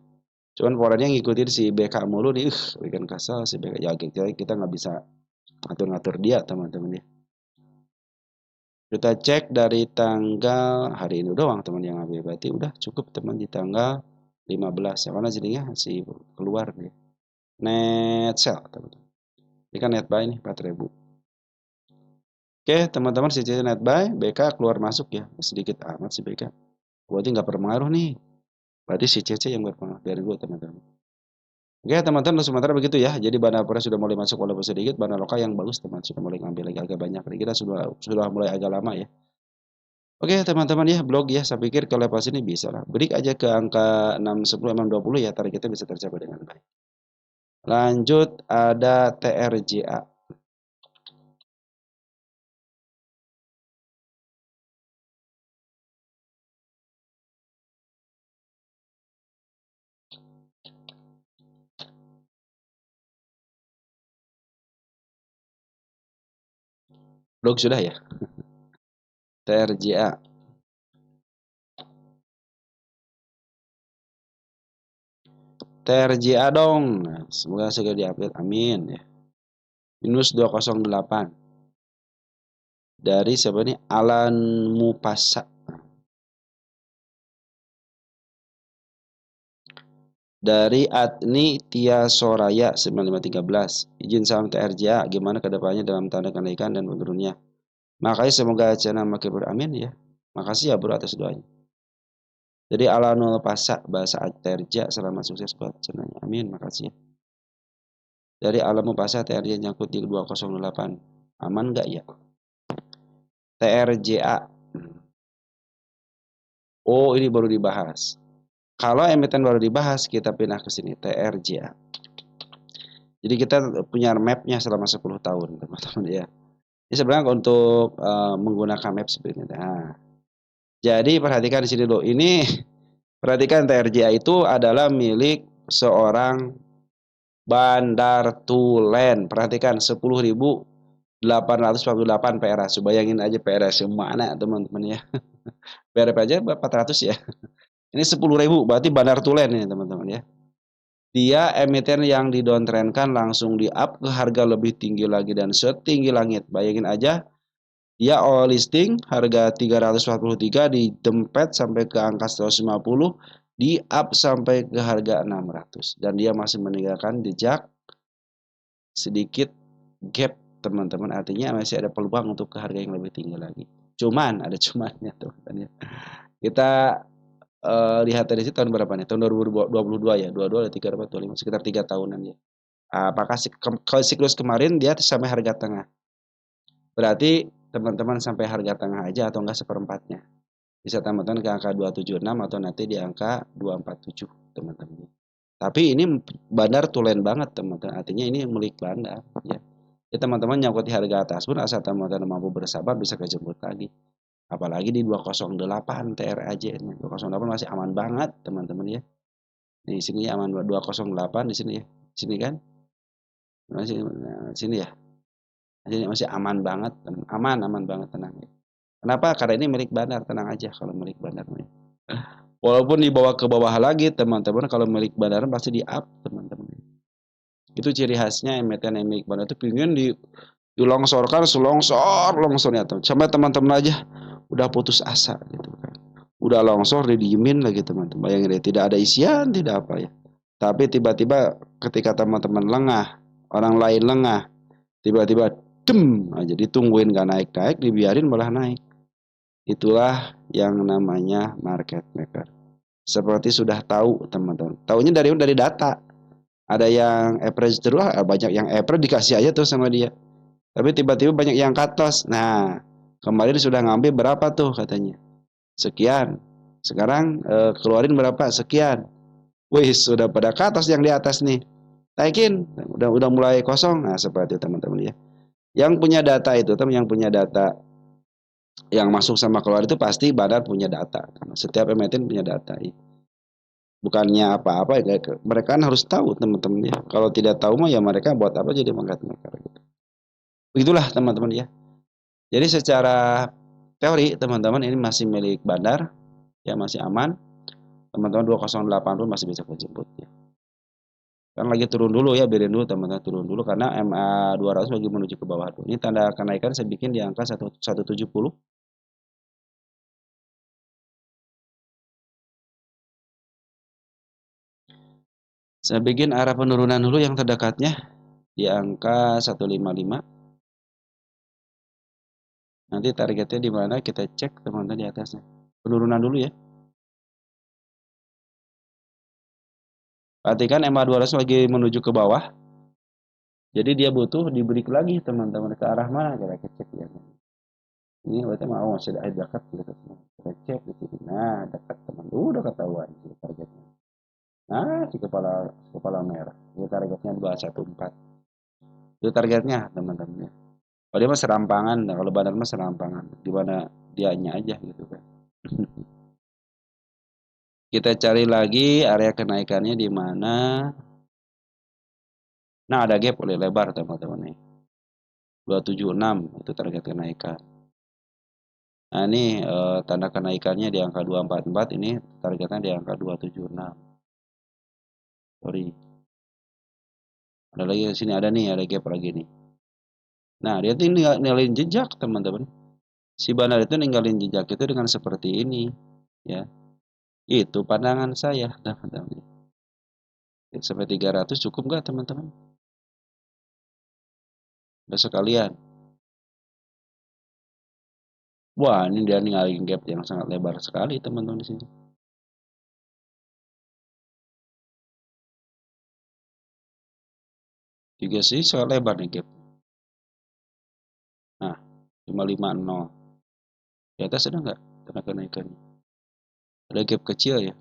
Cuman forennya ngikutin si BK mulu nih, bikin kesal si BK. Ya kita nggak bisa ngatur-ngatur dia teman-teman ya. Kita cek dari tanggal hari ini doang teman yang ambil. Berarti udah cukup teman di tanggal 15. Yang mana jadinya si keluar nih. Net sell teman-teman. Ini kan net buy nih 4.000. Oke teman-teman si net buy BK keluar masuk ya. Sedikit amat si BK. Berarti nggak berpengaruh nih. Berarti si CC yang berpengaruh dari gue teman-teman. Oke teman-teman sementara begitu ya. Jadi bandar forex sudah mulai masuk walaupun sedikit. Bandar lokal yang bagus teman sudah mulai ngambil lagi agak banyak. Kita sudah mulai agak lama ya. Oke teman-teman ya blog ya. Saya pikir kalau level sini bisa lah. Break aja ke angka 610 620 ya. Target kita bisa tercapai dengan baik. Lanjut ada TRJA. Blog sudah ya. TRJA. TRJA dong. Nah, semoga segera diupdate. Amin ya. Minus 208. Dari siapa nih? Alan Mupasa. Dari Adni Tia Soraya 9513. Izin saham TRJA gimana kedepannya dalam tanda kenaikan dan menurunnya. Makanya semoga channel makin beramin ya. Makasih ya bro atas doanya. Jadi Alanul Pasa bahasa TRJA selamat sukses buat channelnya. Amin, makasih ya. Dari Alanul Pasa TRJA nyangkut di 208. Aman nggak ya? TRJA. Oh ini baru dibahas. Kalau emiten baru dibahas, kita pindah ke sini, TRJA. Jadi kita punya mapnya selama 10 tahun, teman-teman ya. Ini sebenarnya untuk menggunakan map seperti ini. Nah, jadi perhatikan di sini dulu. Ini perhatikan TRJA itu adalah milik seorang Bandar Tulen. Perhatikan 10.848 PRS. Bayangin aja PRS yang mana teman-teman ya. PRS aja 400 ya. Ini 10.000 berarti Bandar Tulen ini teman-teman ya. Dia emiten yang didowntrendkan langsung di up ke harga lebih tinggi lagi dan setinggi langit. Bayangin aja, dia all listing harga 343 didempet sampai ke angka 150, di up sampai ke harga 600 dan dia masih meninggalkan jejak sedikit gap teman-teman. Artinya masih ada peluang untuk ke harga yang lebih tinggi lagi. Cuman ada cumannya teman-teman ya. Kita lihat dari sini tahun berapa nih? Tahun 2022 ya. 22 ada 3 4 25 sekitar 3 tahunan ya. Apakah siklus kemarin dia sampai harga tengah? Berarti teman-teman sampai harga tengah aja atau enggak seperempatnya. Bisa teman-teman ke angka 276 atau nanti di angka 247 teman-teman. Tapi ini bandar tulen banget teman-teman. Artinya ini milik bandar ya. Ya teman-teman nyangkut di harga atas pun asal teman-teman mampu bersabar bisa kejemput lagi. Apalagi di 208 TRAJ ini. 208 masih aman banget teman-teman ya. Di sini aman 208 di sini ya. Sini kan? Masih sini ya. Masih aman banget, aman banget tenang ya. Kenapa? Karena ini milik bandar, tenang aja kalau milik bandar. Walaupun dibawa ke bawah lagi teman-teman, kalau milik bandar pasti di up teman-teman. Itu ciri khasnya emiten milik bandar itu pingin dilongsorkan longsornya tuh. Sampai teman-teman aja udah putus asa gitu kan. Udah longsor didiemin lagi teman-teman. Bayangin deh, tidak ada isian, tidak apa ya. Tapi tiba-tiba ketika teman-teman lengah, orang lain lengah, tiba-tiba dem aja ditungguin gak naik-naik, dibiarin malah naik. Itulah yang namanya market maker. Seperti sudah tahu teman-teman. Taunya dari data. Ada yang average terus, banyak yang average dikasih aja tuh sama dia. Tapi tiba-tiba banyak yang cut loss. Nah, kemarin sudah ngambil berapa tuh katanya? Sekian. Sekarang keluarin berapa? Sekian. Wih, sudah pada cut loss yang di atas nih. Naikin, udah mulai kosong. Nah, seperti itu teman-teman ya. Yang punya data itu, teman yang punya data yang masuk sama keluar itu pasti badan punya data. Setiap emiten punya data. Bukannya apa-apa, mereka kan harus tahu teman-teman ya. Kalau tidak tahu mah ya mereka buat apa jadi market maker gitu. Begitulah teman-teman ya. Jadi secara teori teman-teman ini masih milik bandar, ya masih aman. Teman-teman 208 pun masih bisa kejemput ya. Kan lagi turun dulu ya, biarin dulu teman-teman turun dulu karena MA 200 lagi menuju ke bawah dulu. Ini tanda kenaikan saya bikin di angka 170. Saya bikin arah penurunan dulu yang terdekatnya di angka 155. Nanti targetnya di mana kita cek teman-teman di atasnya. Penurunan dulu ya. Perhatikan MA 200 lagi menuju ke bawah. Jadi dia butuh diberi lagi teman-teman ke arah mana kita cek ya. Ini berarti mau masih ada dekat gitu. Kita cek di sini. Nah, dekat teman. Udah ketahuan sih targetnya. Nah, si kepala merah. Ini targetnya 214. Itu targetnya teman-teman. Kalau dia mah serampangan, nah, kalau bandar mah serampangan. Di mana dianya aja gitu kan. Kita cari lagi area kenaikannya di mana. Nah, ada gap oleh lebar teman-teman nih. 276 itu target kenaikan. Nah, ini tanda kenaikannya di angka 244, ini targetnya di angka 276. Sorry. Ada lagi di sini, ada nih, ada gap lagi nih. Nah, dia tuh ninggalin jejak teman-teman. Si bandar itu ninggalin jejak itu dengan seperti ini, ya. Itu pandangan saya teman-teman. Sampai 300 cukup nggak teman-teman? Udah sekalian. Wah, ini dia ninggalin gap yang sangat lebar sekali teman-teman di sini. Juga sih sangat lebar nih gap. Nah, 550. Di atas ada nggak tanda kenaikannya? Ada gap kecil ya.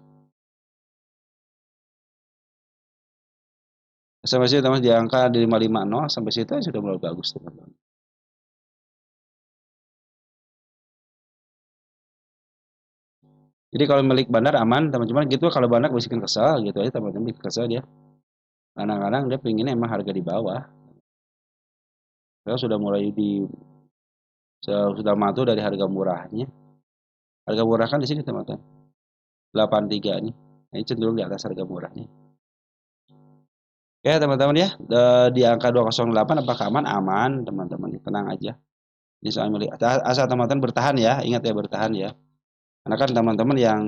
Sampai situ teman di angka di 550 sampai situ sudah mulai bagus teman-teman. Jadi kalau milik bandar aman teman-teman gitu, kalau bandar bikin kesal gitu aja teman-teman, bikin kesal dia. Kadang-kadang dia pengennya emang harga di bawah. Kalau sudah mulai sudah matu dari harga murahnya. Harga murah kan di sini teman-teman. 83 nih. Ini cenderung di atas harga murahnya. Oke teman-teman ya, di angka 208 apakah aman? Aman teman-teman, tenang aja. Ini soal milik. Asal teman-teman bertahan ya, ingat ya bertahan ya. Karena kan teman-teman yang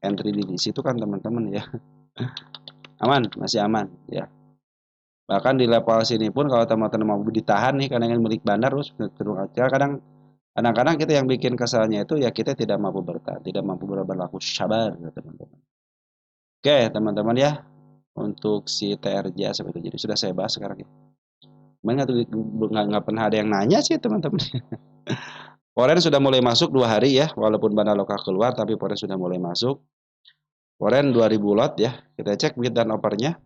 entry di situ kan teman-teman ya. Aman, masih aman ya. Bahkan di level sini pun kalau teman-teman mau ditahan nih karena ingin milik bandar terus cenderung aja kadang-kadang kita yang bikin kesalnya itu ya kita tidak mampu bertahan, tidak mampu berlaku sabar ya, teman-teman. Oke, teman-teman ya. Untuk si TRJ seperti itu jadi sudah saya bahas sekarang ya. Nggak pernah ada yang nanya sih teman-teman. Foreign sudah mulai masuk 2 hari ya, walaupun bandar lokal keluar tapi foreign sudah mulai masuk. Foreign 2000 lot ya. Kita cek bid dan opernya.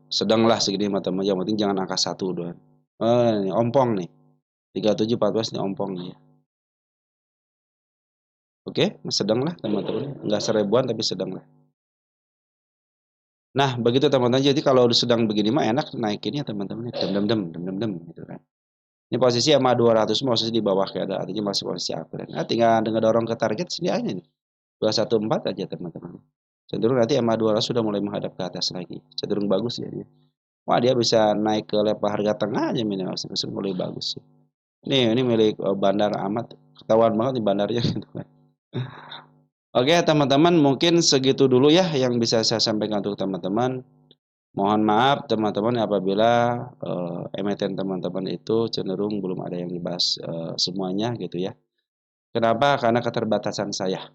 Sedanglah segini teman-teman, yang penting jangan angka 1 doang. Ini ompong nih. 3714 nih ompong nih ya. Oke, sedang lah teman-teman. Enggak seribuan tapi sedang lah. Nah, begitu teman-teman. Jadi kalau sedang begini mah enak naikinnya teman-teman. Dem gitu kan. Ini posisi MA 200 posisi di bawah kayak ada, artinya masih posisi uptrend. Nah, tinggal dengan dorong ke target sini aja nih. 214 aja teman-teman. cenderung nanti MA200 sudah mulai menghadap ke atas lagi, cenderung bagus ya dia. Wah, dia bisa naik ke level harga tengah aja minimal, mulai bagus. Ini milik Bandar Ahmad, ketahuan banget nih bandarnya gitu kan. Oke teman-teman, mungkin segitu dulu ya yang bisa saya sampaikan untuk teman-teman. Mohon maaf teman-teman apabila emiten teman-teman itu cenderung belum ada yang dibahas semuanya gitu ya. Kenapa? Karena keterbatasan saya.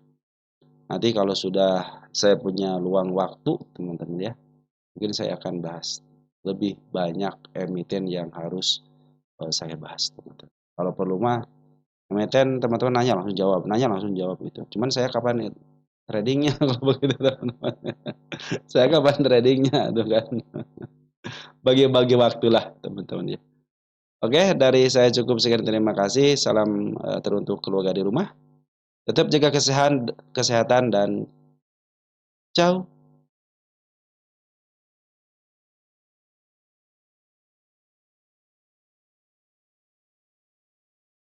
Nanti kalau sudah saya punya luang waktu teman-teman ya, mungkin saya akan bahas lebih banyak emiten yang harus saya bahas teman-teman. Kalau perlu mah emiten teman-teman nanya langsung jawab gitu. Cuman saya kapan tradingnya kalau begitu teman-teman. Saya kapan tradingnya tuh kan. Bagi-bagi waktulah teman-teman ya. Oke, dari saya cukup sekian, terima kasih. Salam teruntuk keluarga di rumah. Tetap jaga kesehatan dan ciao.